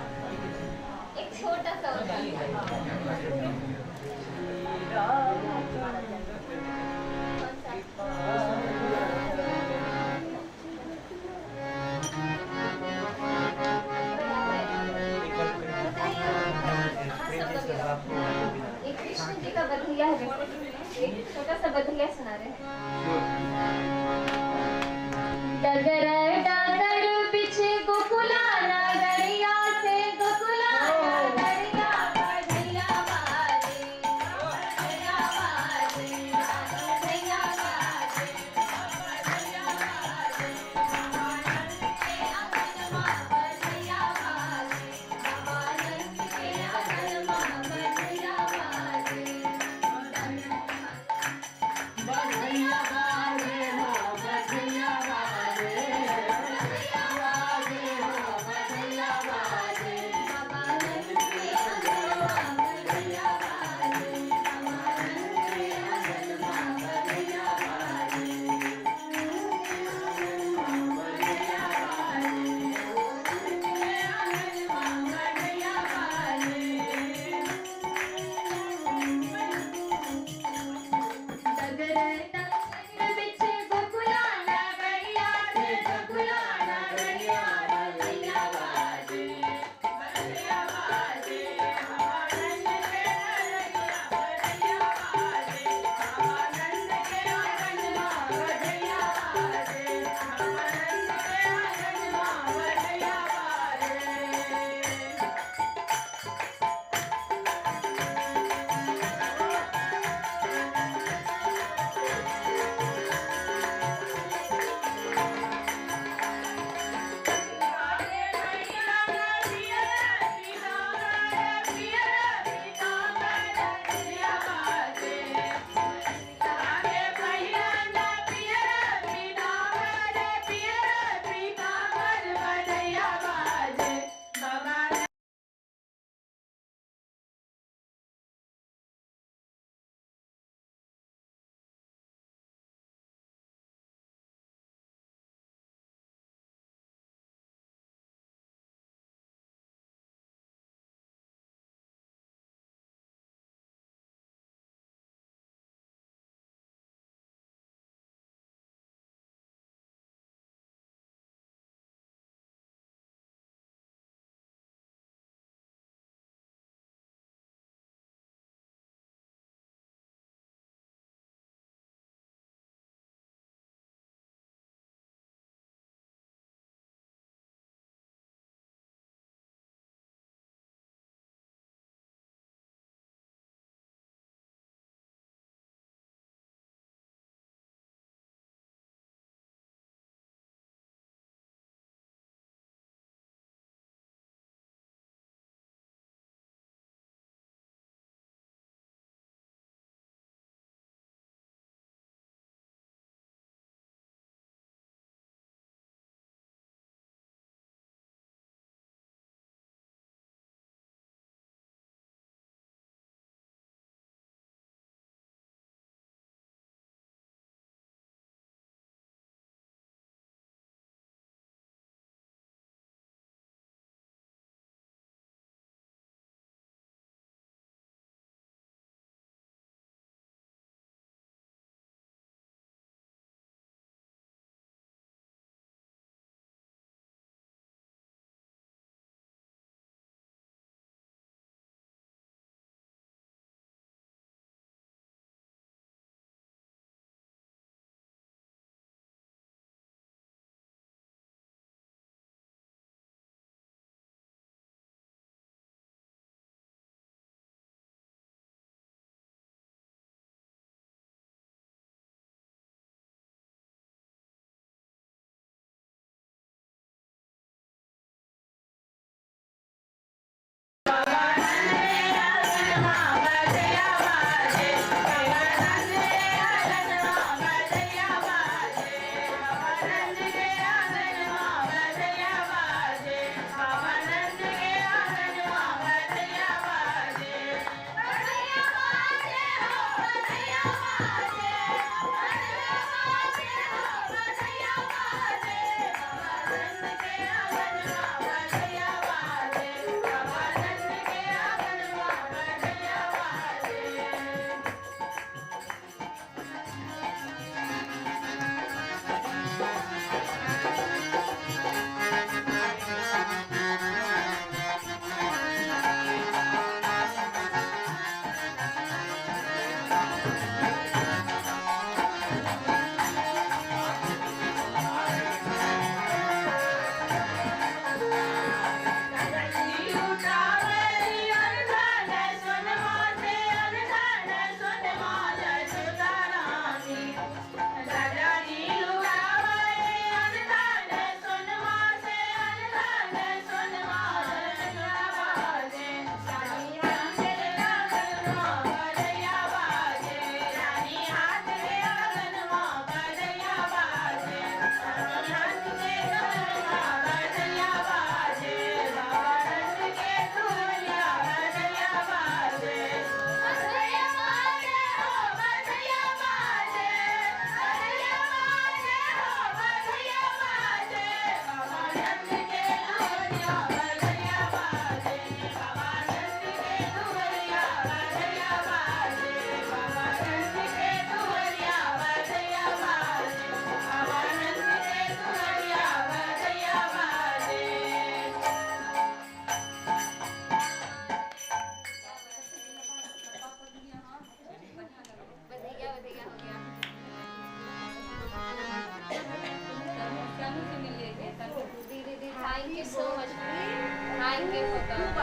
एक छोटा सा होता एक कृष्ण जी का बधिया है, एक छोटा सा बधिया सुना रहे डगर डागर पीछे गोकुला नगरिया से गोकुला नगरिया बढ़िया बाजे बढ़िया बाजे बढ़िया बाजे बढ़िया बाजे आनंद के आंगन मां बढ़िया बाजे आनंद के आंगन मां बढ़िया बाजे बढ़िया बाजे हो बढ़िया बाजे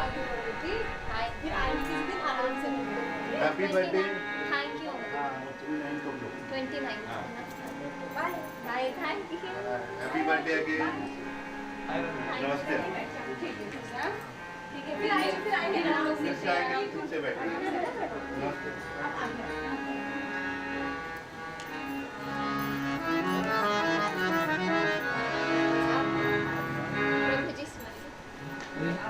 आगे बढ़ो ठीक फिर आई किस दिन आराम से मिलते हैं Happy birthday. थैंक यू हाँ, 29 को लो। 29 हाँ। Bye bye thank you Happy birthday again. नमस्ते। ठीक है फिर आएंगे आराम से फिर आएंगे, फिर से बैठेंगे। नमस्ते। प्रभु जी स्माइल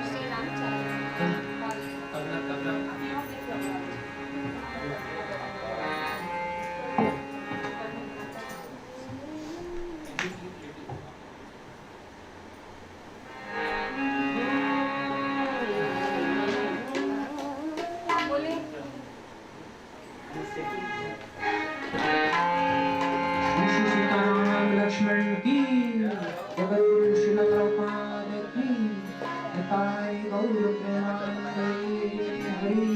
श्री रामचंद्र बोले श्री सीताराम लक्ष्मण की जगद्गुरु श्रील प्रभुपाद की निताय गौर प्रेमानंद हरि हरि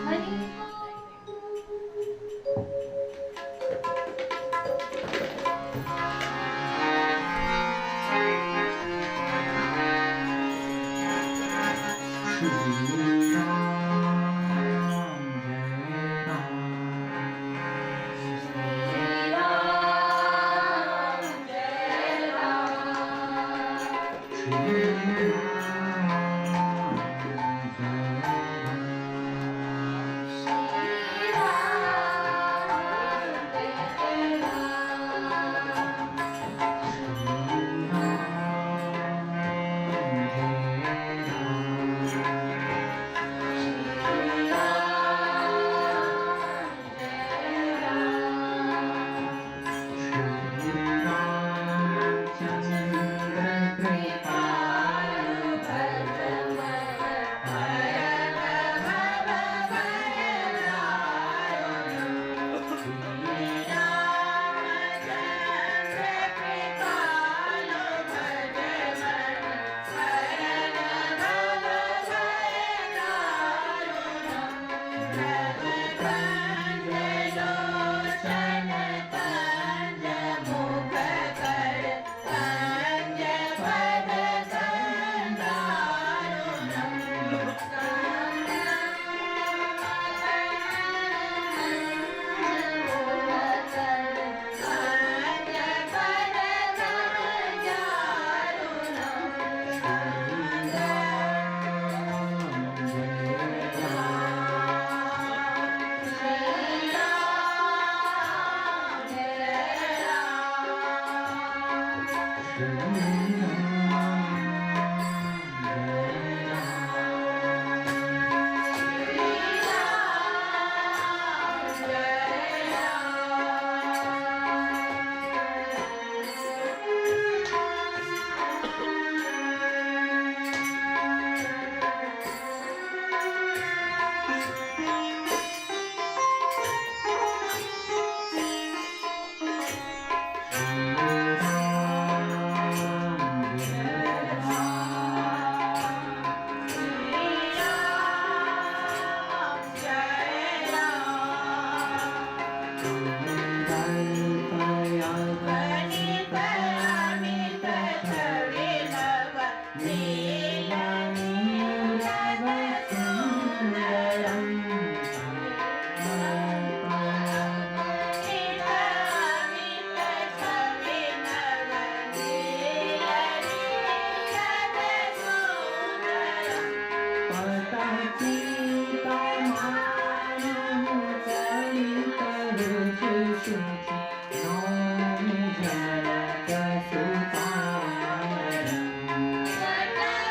हरि श्री राम जय Ram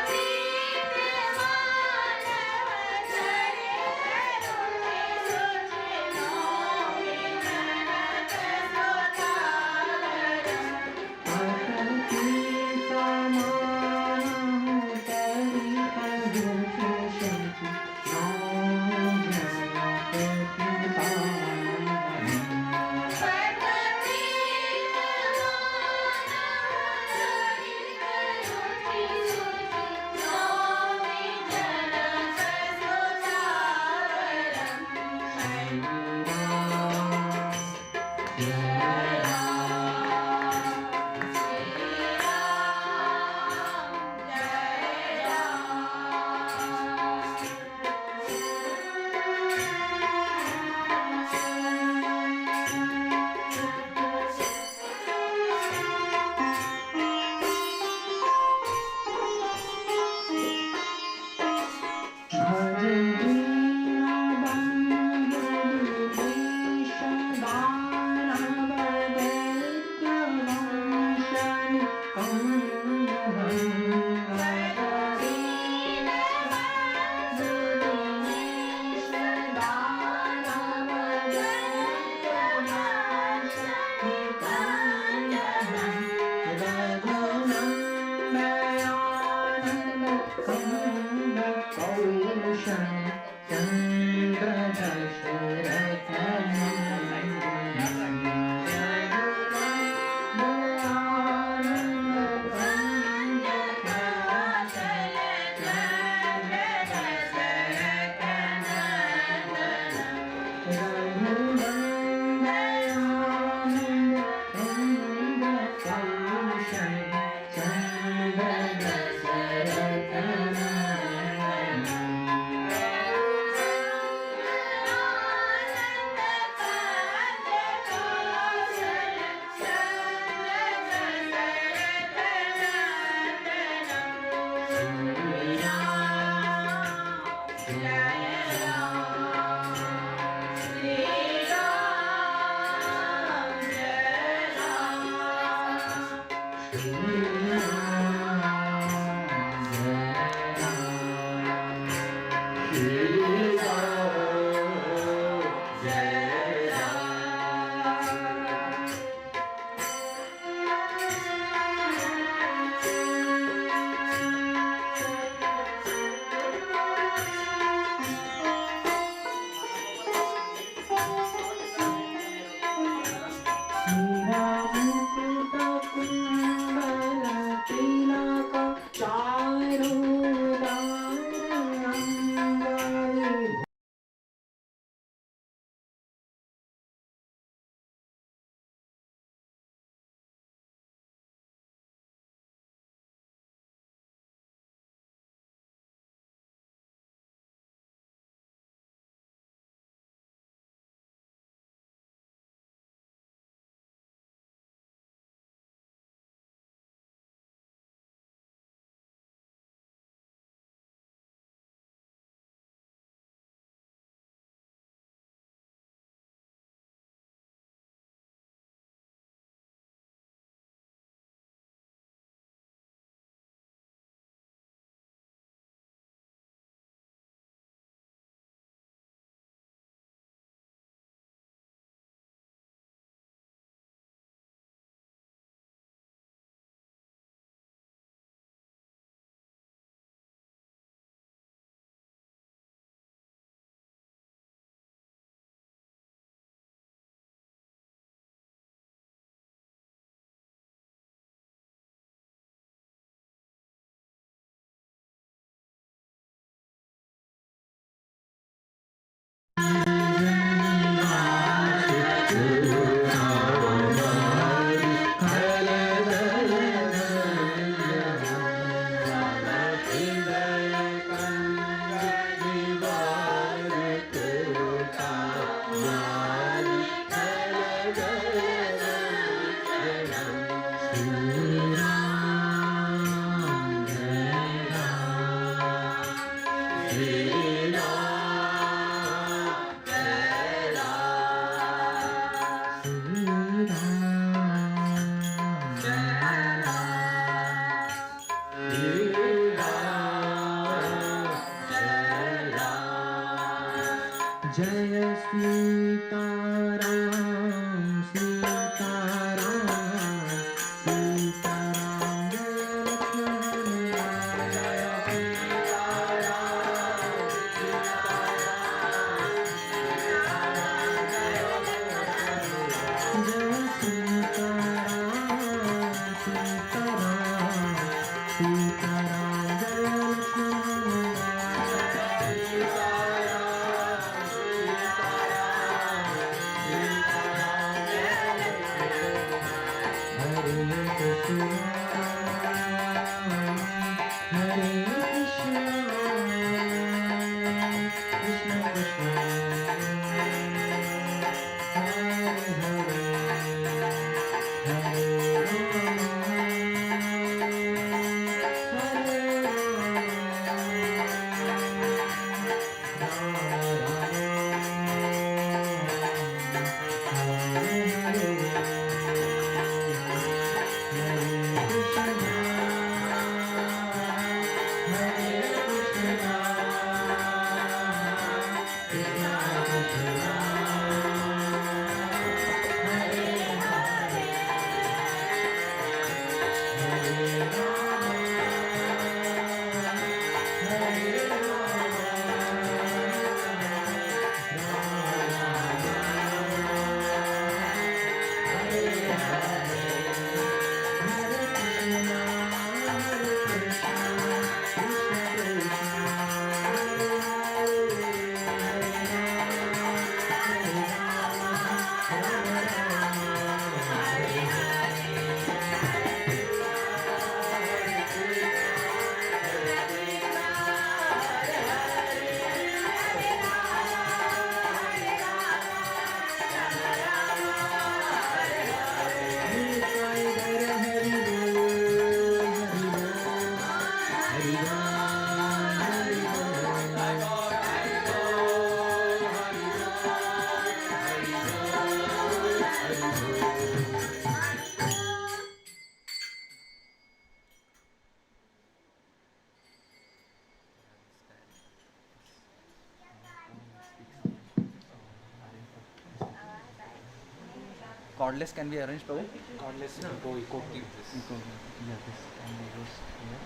Cordless can be arranged, Prabhu? Cordless, no. Go keep this. Yeah, this can be used here.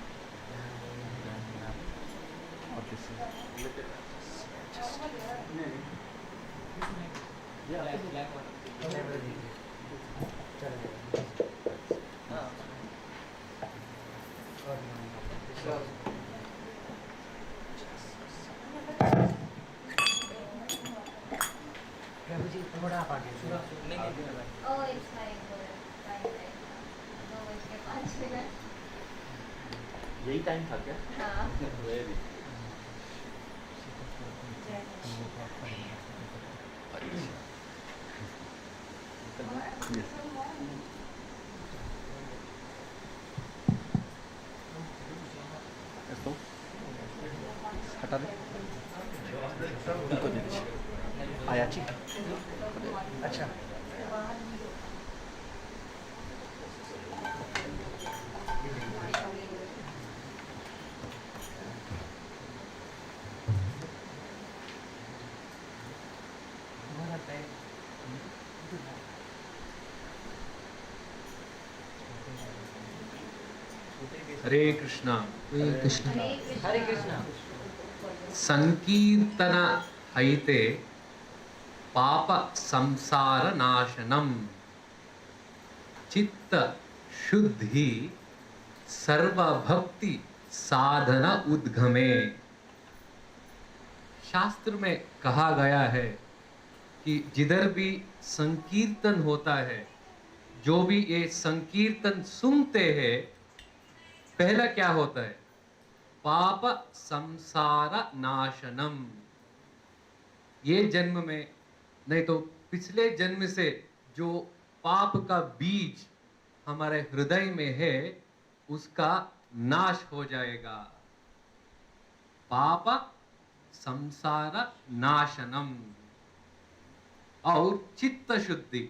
Then, or this Oh, it's fine. Right. No, इसके 5 मिनट. यही टाइम था क्या? हाँ. Very. इसको हटा दे. इनको दे दीजिए. आयाची. अच्छा. हरे कृष्णा. हरे कृष्ण. संकीर्तन ऐते पाप संसार नाशनम चित्त शुद्धि सर्वभक्ति साधन उद्गमे. शास्त्र में कहा गया है कि जिधर भी संकीर्तन होता है, जो भी ये संकीर्तन सुनते हैं, पहला क्या होता है? पाप संसार नाशनम. ये जन्म में नहीं तो पिछले जन्म से जो पाप का बीज हमारे हृदय में है, उसका नाश हो जाएगा. पाप संसार नाशनम. और चित्त शुद्धि,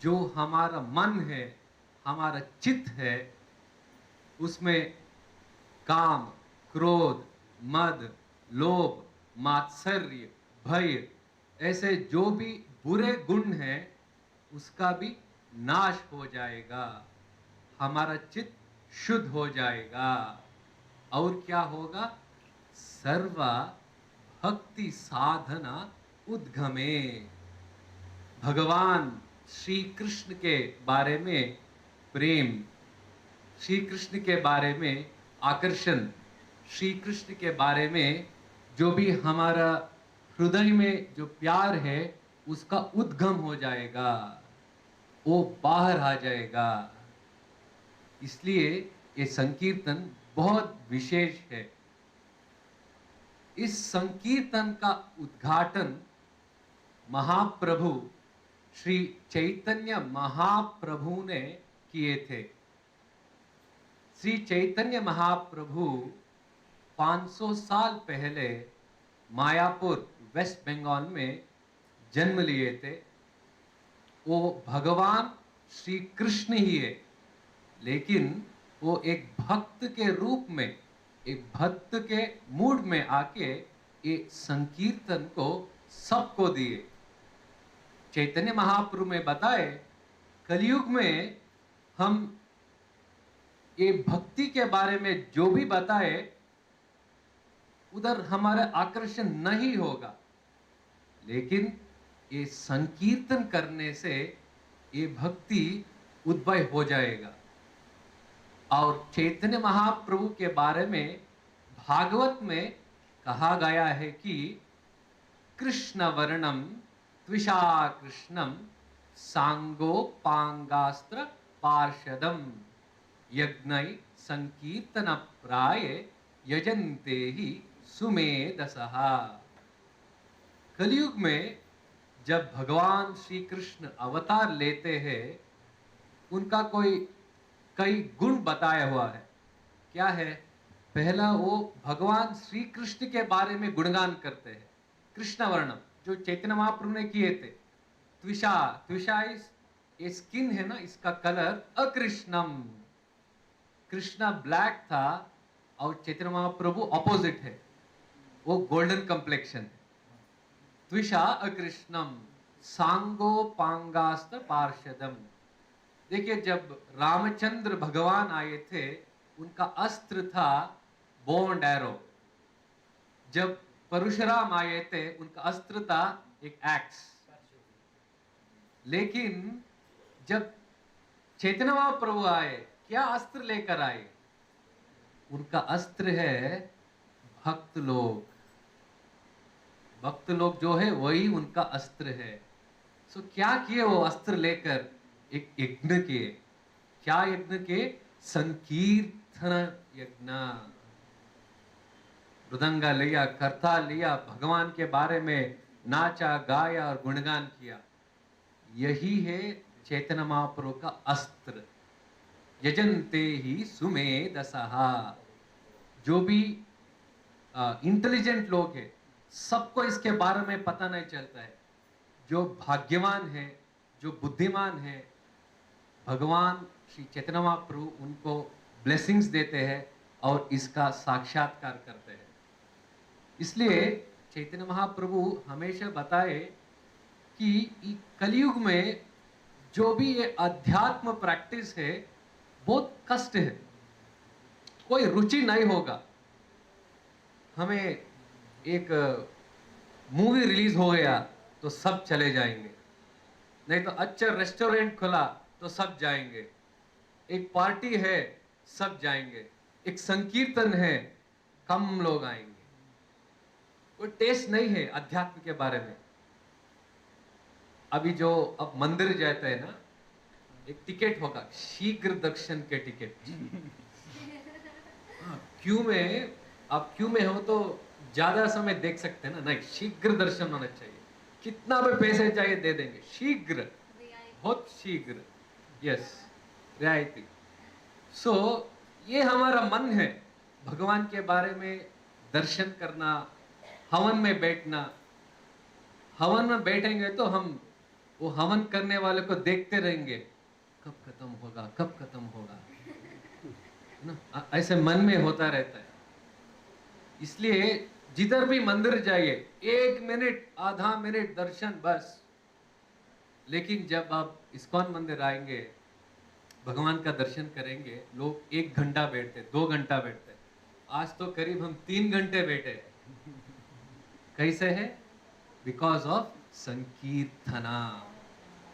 जो हमारा मन है, हमारा चित्त है, उसमें काम, क्रोध, मद, लोभ, मात्सर्य, भय, ऐसे जो भी बुरे गुण हैं, उसका भी नाश हो जाएगा. हमारा चित्त शुद्ध हो जाएगा. और क्या होगा? सर्व भक्ति साधना उद्गमे. भगवान श्री कृष्ण के बारे में प्रेम, श्री कृष्ण के बारे में आकर्षण, श्री कृष्ण के बारे में जो भी हमारा हृदय में जो प्यार है, उसका उद्गम हो जाएगा, वो बाहर आ जाएगा. इसलिए ये संकीर्तन बहुत विशेष है. इस संकीर्तन का उद्घाटन महाप्रभु श्री चैतन्य महाप्रभु ने किए थे. श्री चैतन्य महाप्रभु 500 साल पहले मायापुर, वेस्ट बंगाल में जन्म लिए थे. वो भगवान श्री कृष्ण ही है, लेकिन वो एक भक्त के रूप में, एक भक्त के मूड में आके ये संकीर्तन को सबको दिए. चैतन्य महाप्रभु में बताए, कलयुग में हम ये भक्ति के बारे में जो भी बताए, उधर हमारा आकर्षण नहीं होगा, लेकिन ये संकीर्तन करने से ये भक्ति उद्भव हो जाएगा. और चैतन्य महाप्रभु के बारे में भागवत में कहा गया है कि कृष्ण वर्णम त्विषा कृष्णम सांगोपांगास्त्र पार्षदम यज्ञ संकीर्तन प्राय यजन्ते ही सुमेधसः. कलयुग में जब भगवान श्री कृष्ण अवतार लेते हैं, उनका कई गुण बताया हुआ है. क्या है? पहला, वो भगवान श्री कृष्ण के बारे में गुणगान करते हैं. कृष्ण वर्णम, जो चैतन्य महाप्रभु ने किए थे. त्विषा ये स्किन है ना, इसका कलर अकृष्णम. कृष्णा ब्लैक था और चैतन्य महाप्रभु ऑपोजिट है, वो गोल्डन कंप्लेक्शन है. त्विषा अकृष्णम. सांगोपांगास्त पार्षदम। देखिए, जब रामचंद्र भगवान आए थे, उनका अस्त्र था बॉन्ड एरो। जब परशुराम आए थे, उनका अस्त्र था एक एक्स। लेकिन जब चैतन्य महाप्रभु आए, क्या अस्त्र लेकर आए? उनका अस्त्र है भक्त लोग। भक्त लोग जो है वही उनका अस्त्र है। सो क्या किए वो अस्त्र लेकर? एक यज्ञ किए। क्या यज्ञ के? संकीर्तन यज्ञ। मृदंगा लिया, करता लिया, भगवान के बारे में नाचा, गाया और गुणगान किया। यही है चैतन्य महाप्रभु का अस्त्र। यजन्ते ही सुमेधसहा। जो भी इंटेलिजेंट लोग हैं, सबको इसके बारे में पता नहीं चलता है। जो भाग्यवान है, जो बुद्धिमान है, भगवान श्री चैतन्य महाप्रभु उनको ब्लेसिंग्स देते हैं और इसका साक्षात्कार करते हैं। इसलिए चैतन्य महाप्रभु हमेशा बताए कि कलयुग में जो भी ये अध्यात्म प्रैक्टिस है बहुत कष्ट है, कोई रुचि नहीं होगा। हमें एक मूवी रिलीज हो गया तो सब चले जाएंगे, नहीं तो अच्छा रेस्टोरेंट खुला तो सब जाएंगे, एक पार्टी है सब जाएंगे, एक संकीर्तन है कम लोग आएंगे। कोई टेस्ट नहीं है अध्यात्म के बारे में। अभी जो अब मंदिर जाते हैं ना, एक टिकट होगा, शीघ्र दर्शन के टिकट। क्यों में, आप क्यों में हो तो ज्यादा समय देख सकते हैं ना, नहीं, शीघ्र दर्शन होना चाहिए। कितना भी पैसे चाहिए दे देंगे, शीघ्र, बहुत शीघ्र, यस, रियायती। सो ये हमारा मन है भगवान के बारे में दर्शन करना, हवन में बैठना। हवन में बैठेंगे तो हम वो हवन करने वाले को देखते रहेंगे, कब खत्म होगा, कब खत्म होगा ना, ऐसे मन में होता रहता है। इसलिए जिधर भी मंदिर जाइए, 1 मिनट, आधा मिनट दर्शन बस। लेकिन जब आप इस्कॉन मंदिर आएंगे, भगवान का दर्शन करेंगे, लोग 1 घंटा बैठते, 2 घंटा बैठते। आज तो करीब हम 3 घंटे बैठे। कैसे है? Because of Sankirtana.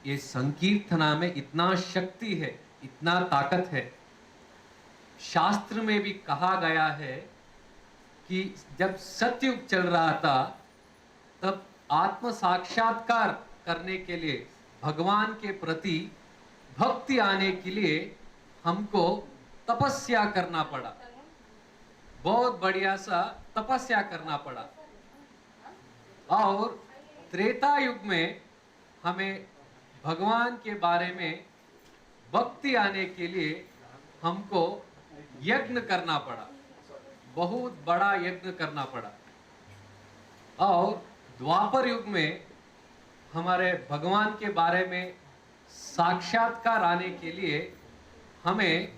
ये संकीर्तना में इतना शक्ति है, इतना ताकत है। शास्त्र में भी कहा गया है कि जब सतयुग चल रहा था, तब आत्म साक्षात्कार करने के लिए, भगवान के प्रति भक्ति आने के लिए हमको तपस्या करना पड़ा। बहुत बढ़िया सा तपस्या करना पड़ा। और त्रेता युग में हमें भगवान के बारे में भक्ति आने के लिए हमको यज्ञ करना पड़ा, बहुत बड़ा यज्ञ करना पड़ा। और द्वापर युग में हमारे भगवान के बारे में साक्षात्कार आने के लिए हमें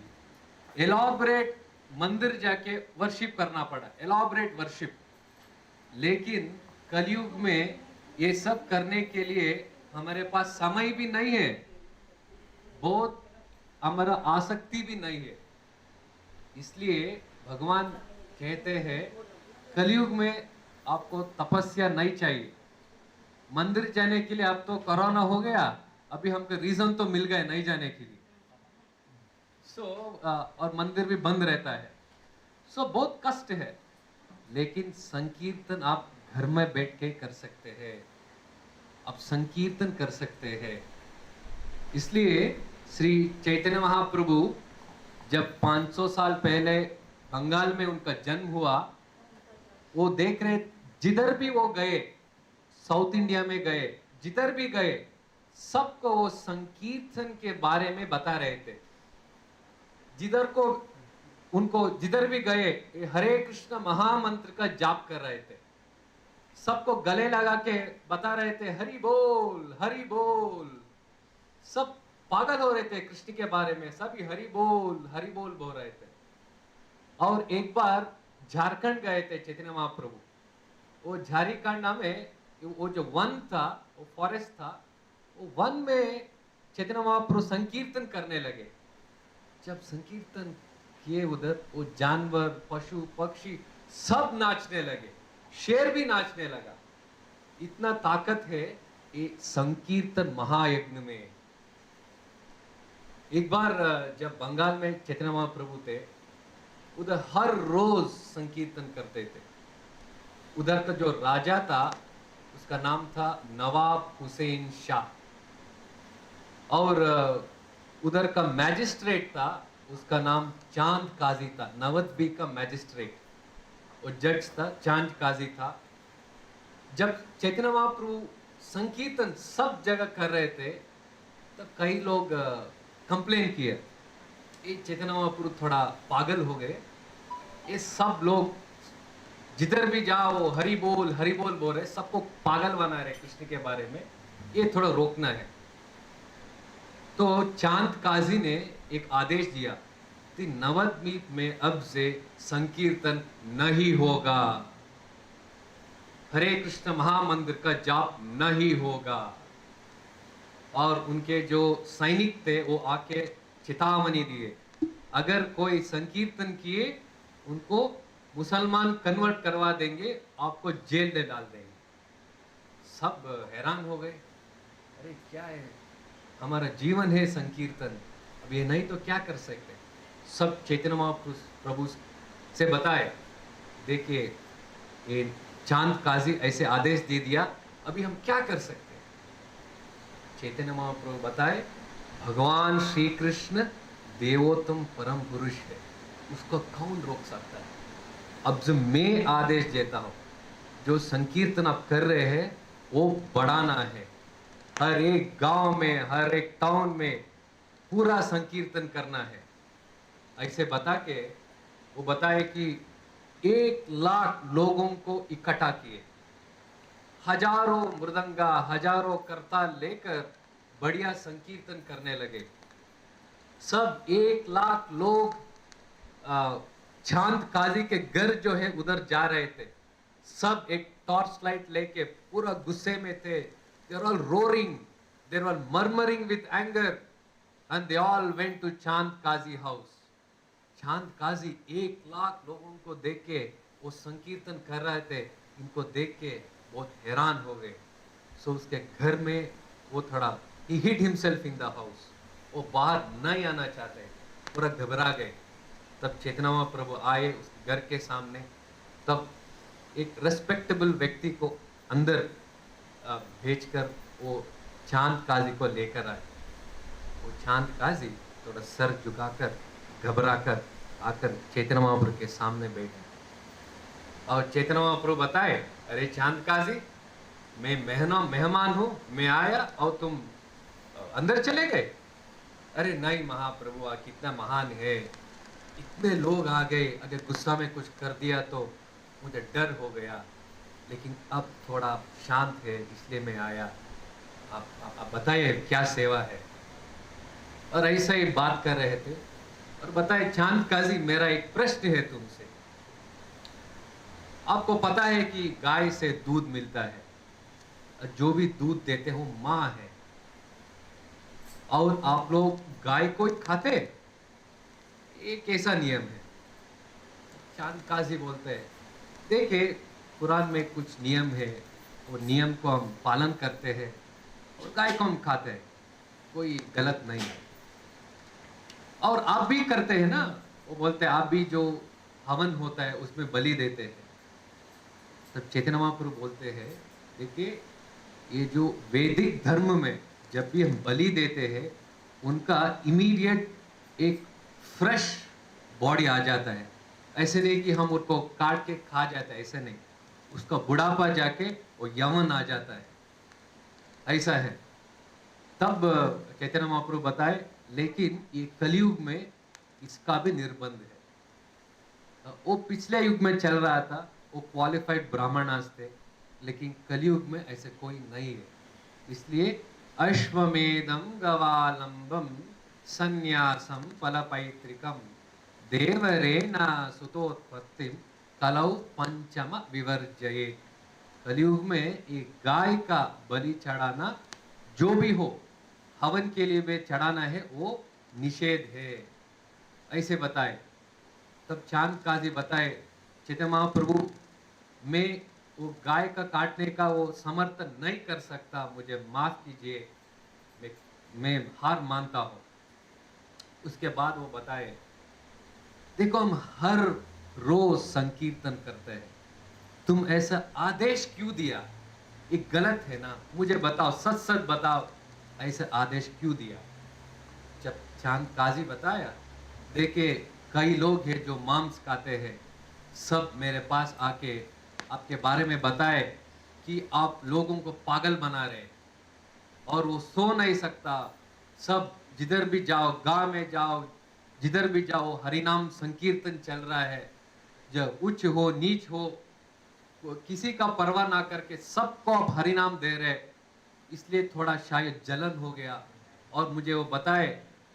एलॉबरेट मंदिर जाके वर्शिप करना पड़ा, एलॉबरेट वर्शिप। लेकिन कलयुग में ये सब करने के लिए हमारे पास समय भी नहीं है, बहुत हमारा आसक्ति भी नहीं है। इसलिए भगवान कहते हैं कलयुग में आपको तपस्या नहीं चाहिए। मंदिर जाने के लिए, अब तो कोरोना हो गया, अभी हमको रीजन तो मिल गए नहीं जाने के लिए। और मंदिर भी बंद रहता है, बहुत कष्ट है। लेकिन संकीर्तन आप घर में बैठ के कर सकते हैं, आप संकीर्तन कर सकते हैं। इसलिए श्री चैतन्य महाप्रभु जब 500 साल पहले बंगाल में उनका जन्म हुआ, वो देख रहे, जिधर भी वो गए, साउथ इंडिया में गए, जिधर भी गए, सबको वो संकीर्तन के बारे में बता रहे थे। जिधर को उनको, जिधर भी गए, हरे कृष्ण महामंत्र का जाप कर रहे थे। सबको गले लगा के बता रहे थे, हरि बोल, हरि बोल। सब पागल हो रहे थे कृष्ण के बारे में, सभी हरि बोल बोल रहे थे। और एक बार झारखंड गए थे चैतन्य महाप्रभु। वो झारखंड में वो जो वन था, वो फॉरेस्ट था, वो वन में चैतन्य महाप्रभु संकीर्तन करने लगे। जब संकीर्तन किए उधर, वो जानवर, पशु, पक्षी सब नाचने लगे, शेर भी नाचने लगा। इतना ताकत है ये संकीर्तन महायज्ञ में। एक बार जब बंगाल में चैतन्य महाप्रभु थे, उधर हर रोज संकीर्तन करते थे। उधर का जो राजा था उसका नाम था नवाब हुसैन शाह, और उधर का मैजिस्ट्रेट था, उसका नाम चांद काजी था। नवद्वीप का मैजिस्ट्रेट और जज था, चांद काजी था। जब चैतन्य महाप्रभु संकीर्तन सब जगह कर रहे थे, तब कई लोग कंप्लेन किए, ये चैतन्य महाप्रभु थोड़ा पागल हो गए, ये सब लोग जिधर भी जाओ हरि बोल बोल रहे, सबको पागल बना रहे कृष्ण के बारे में, ये थोड़ा रोकना है। तो चांद काजी ने एक आदेश दिया कि नवद्वीप में अब से संकीर्तन नहीं होगा, हरे कृष्ण महामंत्र का जाप नहीं होगा। और उनके जो सैनिक थे वो आके चेतावनी दिए, अगर कोई संकीर्तन किए उनको मुसलमान कन्वर्ट करवा देंगे, आपको जेल में डाल देंगे। सब हैरान हो गए, अरे क्या है, हमारा जीवन है संकीर्तन, अब ये नहीं तो क्या कर सकते। सब चैतन्य महाप्रभु से बताए, देखिए ये चांद काजी ऐसे आदेश दे दिया, अभी हम क्या कर सकते। चैतन्य महाप्रभु बताए, भगवान श्री कृष्ण देवोत्तम परम पुरुष है, उसको कौन रोक सकता है। अब जो मैं आदेश देता हूं, जो संकीर्तन आप कर रहे हैं वो बढ़ाना है, हर एक गांव में, हर एक टाउन में पूरा संकीर्तन करना है। ऐसे बता के वो बताए कि 1 लाख लोगों को इकट्ठा किए, हजारों मृदंगा, हजारों करताल लेकर बढ़िया संकीर्तन करने लगे। सब 1 लाख लोग चांद काजी के घर जो है उधर जा रहे थे। सब एक टॉर्च लाइट लेके पूरा गुस्से में थे। They were all roaring, they were murmuring with anger, and they all went to Chand Kazi house. चांद काजी 1 लाख लोगों को देख के वो संकीर्तन कर रहे थे, इनको देख के बहुत हैरान हो गए। सो उसके घर में वो थोड़ा he hid himself in the house, वो बाहर नहीं आना चाहते, पूरा घबरा गए। तब चैतन्य महाप्रभु आए उस घर के सामने, तब एक रेस्पेक्टेबल व्यक्ति को अंदर भेजकर वो चांद काजी को लेकर आए। वो चांद काजी थोड़ा सर झुकाकर घबरा कर आकर चैतन्य महाप्रभु के सामने बैठे और चैतन्य महाप्रभु बताए, अरे चांद काजी, मैं मेहमान हूँ, मैं आया और तुम अंदर चले गए। अरे नहीं महाप्रभु, कितना महान है, इतने लोग आ गए, अगर गुस्सा में कुछ कर दिया तो मुझे डर हो गया, लेकिन अब थोड़ा शांत है इसलिए मैं आया। आप बताइए क्या सेवा है। और ऐसा ही बात कर रहे थे और बताए, चांद काजी मेरा एक प्रश्न है तुमसे। आपको पता है कि गाय से दूध मिलता है, जो भी दूध देते हो माँ है, और आप लोग गाय को खाते, ये कैसा नियम है। चांद काजी बोलते हैं, देखिए कुरान में कुछ नियम है, वो नियम को हम पालन करते हैं और गाय को हम खाते हैं, कोई गलत नहीं है। और आप भी करते हैं ना, वो बोलते हैं आप भी जो हवन होता है उसमें बलि देते हैं। तब चैतन्य महाप्रभु बोलते हैं, देखिए ये जो वैदिक धर्म में जब भी हम बलि देते हैं, उनका इमीडिएट एक फ्रेश बॉडी आ जाता है। ऐसे नहीं कि हम उनको काट के खा जाते हैं, ऐसे नहीं, उसका बुढ़ापा जाके वो यौवन आ जाता है, ऐसा है। तब चैतन्य महाप्रभु बताए, लेकिन ये कलयुग में इसका भी निर्बंध है। वो पिछले युग में चल रहा था, वो क्वालिफाइड ब्राह्मणास थे, लेकिन कलयुग में ऐसे कोई नहीं है। इसलिए अश्वमेधम गवालंबम संन्यासम फलपैत्रिकम देवरेण सुतोत्पत्तिम कलौ पंचम विवर्जये। कलयुग में एक गाय का बलि चढ़ाना जो भी हो हवन के लिए वे चढ़ाना है वो निषेध है, ऐसे बताए। तब चांद काजी बताए चैतन्य महाप्रभु मैं वो गाय का काटने का वो समर्थन नहीं कर सकता, मुझे माफ कीजिए, मैं हार मानता हूँ। उसके बाद वो बताए देखो हम हर रोज संकीर्तन करते हैं, तुम ऐसा आदेश क्यों दिया, ये गलत है ना, मुझे बताओ, सच सच बताओ, ऐसा आदेश क्यों दिया। जब चांद काजी बताया देखे कई लोग हैं जो मांस खाते हैं, सब मेरे पास आके आपके बारे में बताए कि आप लोगों को पागल बना रहे और वो सो नहीं सकता, सब जिधर भी जाओ, गांव में जाओ, जिधर भी जाओ हरिनाम संकीर्तन चल रहा है, जब उच्च हो नीच हो किसी का परवाह ना करके सबको आप हरिनाम दे रहे, इसलिए थोड़ा शायद जलन हो गया। और मुझे वो बताए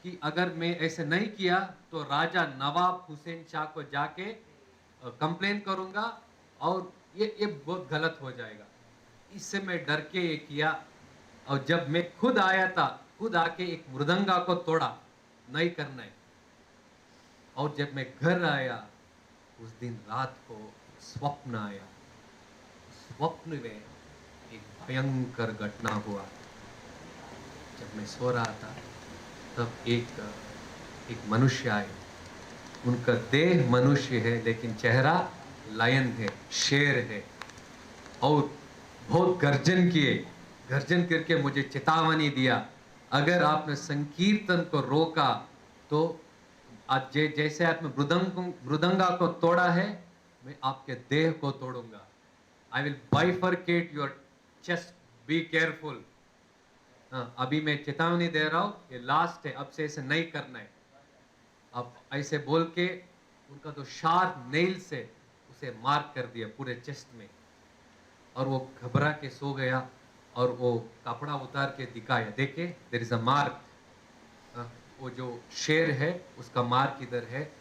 कि अगर मैं ऐसे नहीं किया तो राजा नवाब हुसैन शाह को जाके कंप्लेन करूंगा और ये बहुत गलत हो जाएगा, इससे मैं डर के ये किया। और जब मैं खुद आया था, खुद आके एक मृदंगा को तोड़ा, नहीं करना है। और जब मैं घर आया उस दिन रात को स्वप्न आया, स्वप्न में एक भयंकर घटना हुआ। जब मैं सो रहा था तब एक मनुष्य आए, उनका देह मनुष्य है लेकिन चेहरा लायन है, शेर है, और बहुत गर्जन किए, गर्जन करके मुझे चेतावनी दिया अगर आपने संकीर्तन को रोका तो आज जैसे आपने मृदंगा को तोड़ा है मैं आपके देह को तोड़ूंगा। I will bifurcate your chest, be careful. अभी मैं चेतावनी दे रहा हूं, ये लास्ट है, अब से ऐसे नहीं करना है। अब ऐसे बोल के उनका तो शार्प नेल से उसे मार्क कर दिया पूरे चेस्ट में, और वो घबरा के सो गया और वो कपड़ा उतार के दिखाया, देखे देयर इज अ मार्क, वो जो शेर है उसका मार्क इधर है।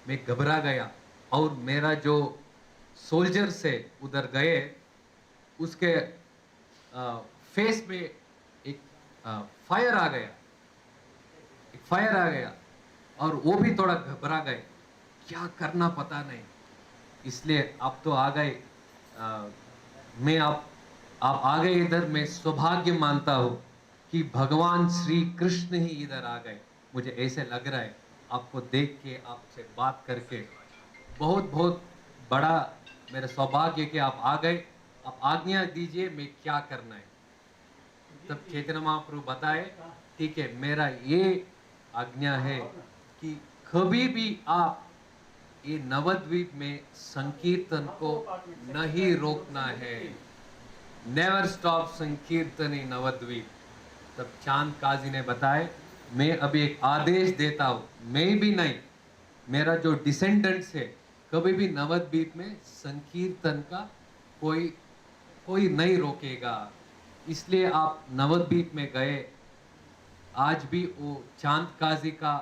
मैं घबरा गया और मेरा जो सोल्जर से उधर गए उसके फेस में एक फायर आ गया, एक फायर आ गया और वो भी थोड़ा घबरा गए, क्या करना पता नहीं। इसलिए आप तो आ गए, मैं आप आ गए इधर, मैं सौभाग्य मानता हूँ कि भगवान श्री कृष्ण ही इधर आ गए। मुझे ऐसे लग रहा है आपको देख के, आपसे बात करके, बहुत बहुत बड़ा मेरा सौभाग्य कि आप आ गए। आप आज्ञा दीजिए मैं क्या करना है। तब चैतन्य महाप्रभु बताए ठीक है, मेरा ये आज्ञा है कि कभी भी आप ये नवद्वीप में संकीर्तन को नहीं रोकना है, नेवर स्टॉप संकीर्तन इन नवद्वीप। तब चांद काजी ने बताए मैं अभी एक आदेश देता हूँ, मैं भी नहीं, मेरा जो डिसेंडेंट्स है कभी भी नवद्वीप में संकीर्तन का कोई नहीं रोकेगा। इसलिए आप नवद्वीप में गए, आज भी वो चांद काजी का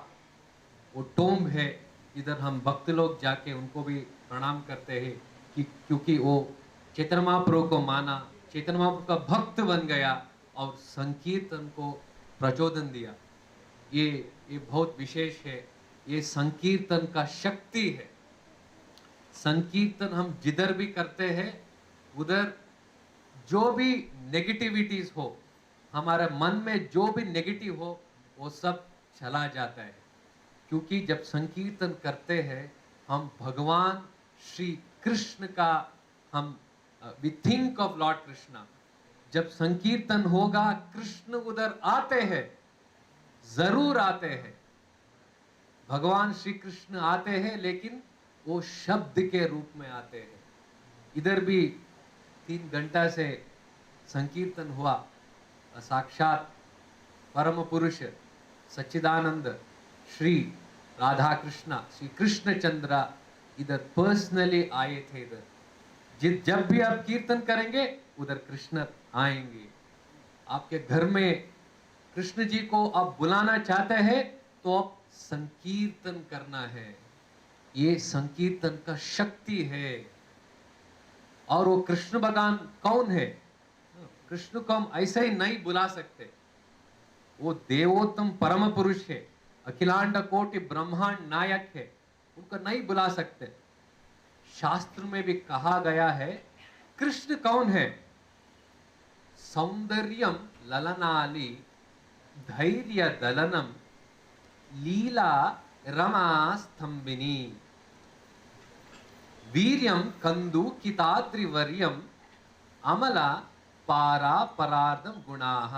वो टोम्ब है, इधर हम भक्त लोग जाके उनको भी प्रणाम करते हैं कि क्योंकि वो चैतन्य महाप्रभु को माना, चैतन्य महाप्रभु का भक्त बन गया और संकीर्तन को प्रचोदन दिया। ये बहुत विशेष है, ये संकीर्तन का शक्ति है। संकीर्तन हम जिधर भी करते हैं उधर जो भी नेगेटिविटीज हो, हमारे मन में जो भी नेगेटिव हो वो सब चला जाता है। क्योंकि जब संकीर्तन करते हैं हम भगवान श्री कृष्ण का, हम we think of lord Krishna. जब संकीर्तन होगा कृष्ण उधर आते हैं, जरूर आते हैं, भगवान श्री कृष्ण आते हैं, लेकिन वो शब्द के रूप में आते हैं। इधर भी 3 घंटा से संकीर्तन हुआ, साक्षात परम पुरुष सच्चिदानंद श्री राधा कृष्णा, श्री कृष्णचंद्र इधर पर्सनली आए थे। इधर जब भी आप कीर्तन करेंगे उधर कृष्ण आएंगे। आपके घर में कृष्ण जी को आप बुलाना चाहते हैं तो आप संकीर्तन करना है, ये संकीर्तन का शक्ति है। और वो कृष्ण भगवान कौन है? कृष्ण को हम ऐसे ही नहीं बुला सकते। वो देवोत्तम परम पुरुष है, अखिलांड कोटि ब्रह्मांड नायक है, उनको नहीं बुला सकते। शास्त्र में भी कहा गया है कृष्ण कौन है? सौंदर्यम ललनाली धैर्य दलनम लीला रमा स्तंभिनी वीर्यम कंदु किताद्रिवर्यम अमला पारा परार्धम गुणाः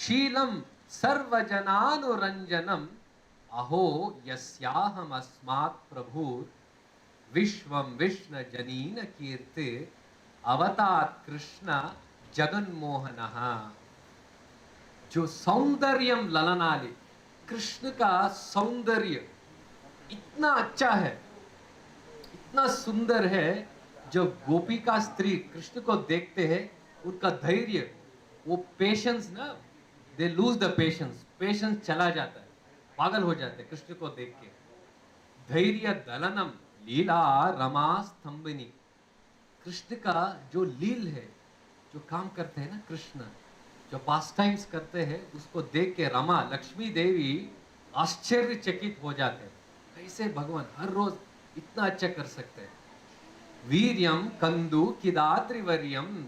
शीलम सर्वजनानुरंजनम अहो यस्याहम अस्मात् प्रभुर विश्वम विष्णु जनीन कीर्ति अवतात् कृष्ण जगन्मोहनः। जो सौंदर्यम ललनाली, कृष्ण का सौंदर्य इतना अच्छा है, इतना सुंदर है, जो गोपिका स्त्री कृष्ण को देखते हैं उनका धैर्य, वो पेशेंस ना, they lose the patience, patience चला जाता है, पागल हो जाते हैं कृष्ण को देख के। धैर्य दलनम लीला रमा स्तंभिनी, कृष्ण का जो लील है, जो काम करते हैं ना कृष्ण, जो पास टाइम्स करते हैं, उसको देख के रमा लक्ष्मी देवी आश्चर्यचकित हो जाते हैं, कैसे भगवान हर रोज इतना अच्छा कर सकते हैं। वीर्यम कंदु किदात्रिवर्यम,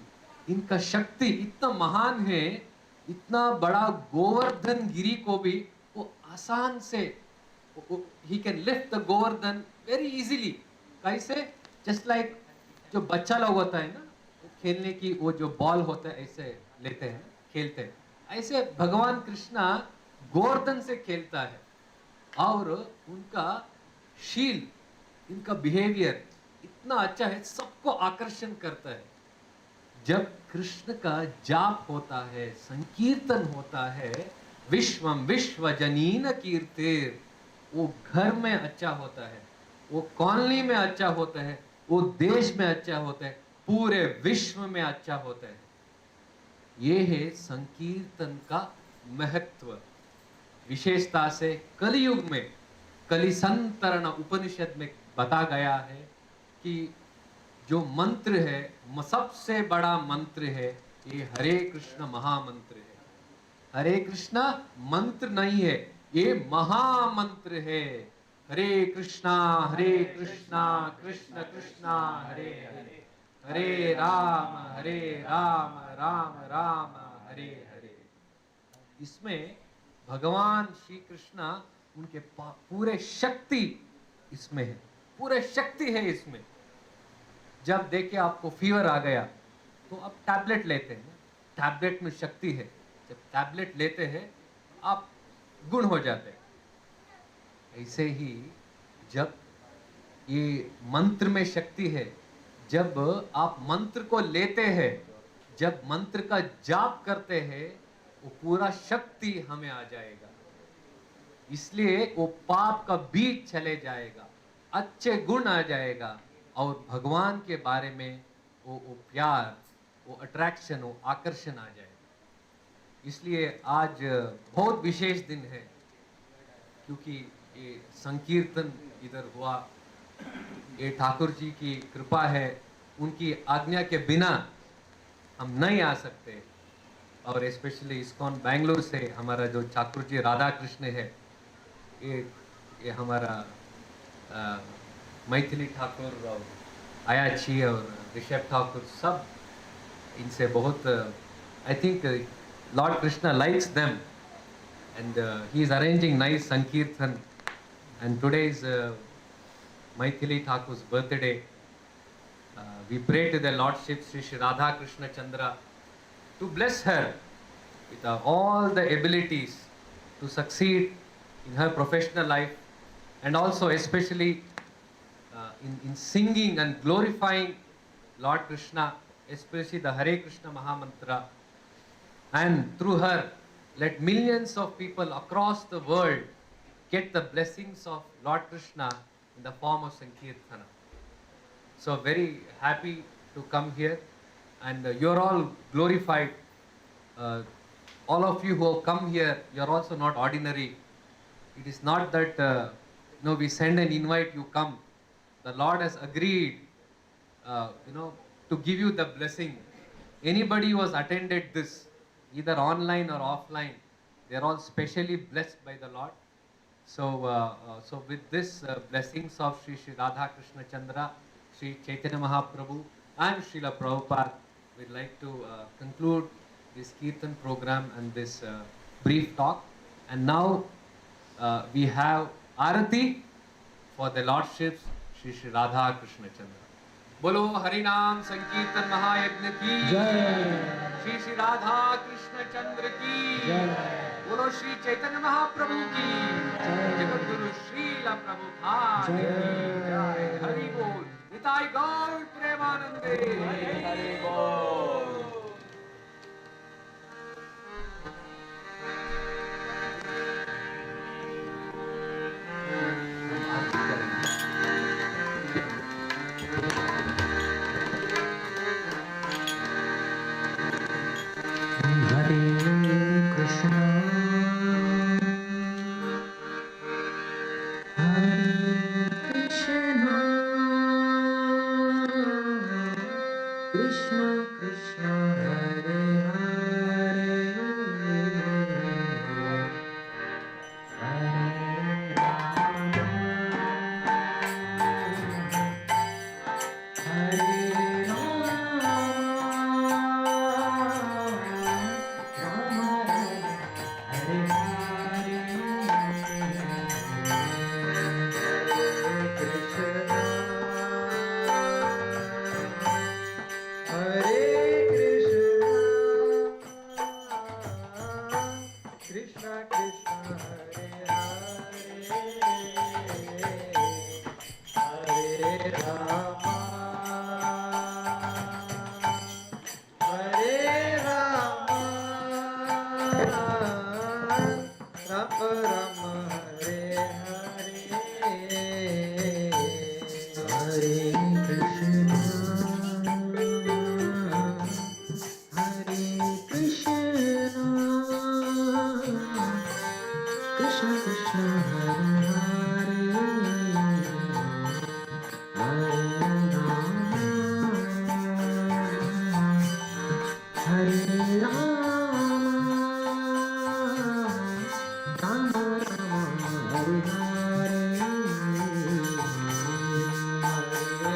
इनका शक्ति इतना महान है, इतना बड़ा गोवर्धन गिरी को भी वो आसान से, he can lift the Govardhan very easily। कैसे? जस्ट लाइक जो बच्चा लोग होता है ना, खेलने की वो जो बॉल होता है ऐसे लेते हैं, खेलते हैं, ऐसे भगवान कृष्णा गोवर्धन से खेलता है। और उनका शील, इनका बिहेवियर इतना अच्छा है, सबको आकर्षण करता है। जब कृष्ण का जाप होता है, संकीर्तन होता है, विश्वम विश्व जनीन कीर्तिर, वो घर में अच्छा होता है, वो कॉलोनी में अच्छा होता है, वो देश में अच्छा होता है, पूरे विश्व में अच्छा होता है। ये है संकीर्तन का महत्व। विशेषता से कलियुग में, कलिसंतरण उपनिषद में बता गया है कि जो मंत्र है, सबसे बड़ा मंत्र है ये हरे कृष्ण महामंत्र है। हरे कृष्णा मंत्र नहीं है, ये महामंत्र है। हरे कृष्णा कृष्ण कृष्णा हरे हरे, हरे राम राम राम हरे हरे। इसमें भगवान श्री कृष्णा, उनके पूरे शक्ति इसमें है, पूरे शक्ति है इसमें। जब देखिए आपको फीवर आ गया तो आप टैबलेट लेते हैं, टैबलेट में शक्ति है, जब टैबलेट लेते हैं आप गुण हो जाते हैं। ऐसे ही जब ये मंत्र में शक्ति है, जब आप मंत्र को लेते हैं, जब मंत्र का जाप करते हैं, वो पूरा शक्ति हमें आ जाएगा। इसलिए वो पाप का बीज चले जाएगा, अच्छे गुण आ जाएगा, और भगवान के बारे में वो प्यार, वो अट्रैक्शन, वो आकर्षण आ जाएगा। इसलिए आज बहुत विशेष दिन है, क्योंकि ये संकीर्तन इधर हुआ, ये ठाकुर जी की कृपा है, उनकी आज्ञा के बिना हम नहीं आ सकते। और स्पेशली इस्कॉन बेंगलुरु से हमारा जो ठाकुर जी राधा कृष्ण है, ये हमारा मैथिली ठाकुर और आयाची और ऋषभ ठाकुर, सब इनसे बहुत, I think Lord Krishna likes them, and he is arranging nice sankirtan, and today is Maithili Thakur's birthday. We pray to the Lordship Sri Radha Krishna Chandra to bless her with all the abilities to succeed in her professional life, and also especially in singing and glorifying Lord Krishna, especially the Hare Krishna Mahamantra. And through her, let millions of people across the world get the blessings of Lord Krishna in the form of Sankirtana. So very happy to come here, and you're all glorified. All of you who have come here, you're also not ordinary. It is not that we send an invite, you come. The Lord has agreed to give you the blessing. Anybody who has attended this, either online or offline, they are all specially blessed by the Lord. So with this blessings of Sri Radha Krishna Chandra, Sri Chaitanya Mahaprabhu and Srila Prabhupada, we'd like to conclude this Kirtan program and this brief talk. And now we have Arati for the Lordships Sri Radha Krishna Chandra. Bolo Harinam Sankirtan Mahayagna ki जय Sri Radha Krishna Chandra ki जय Bolo Sri Chaitanya Mahaprabhu ki Jagat Guru Srila Prabhupada ki Jai Hari Bol Nitai Gaur Premanande Hari Bol. Hare Krishna Hare Krishna Krishna Krishna Hare Hare Hare Rama Hare Rama Krishna Krishna Hare Rama Hare Rama Rama Rama Hare Hare Hare Krishna Hare Krishna Krishna Krishna Hare Hare Hare Rama Hare Rama Rama Rama Hare Hare Hare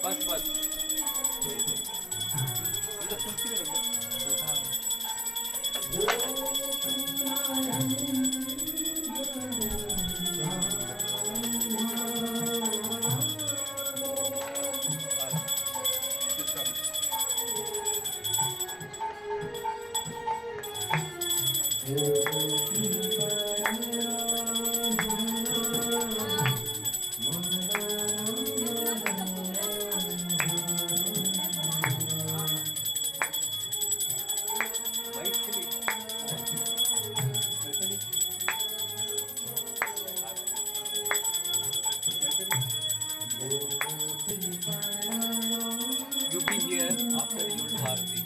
बस बस You be here after your Bharati.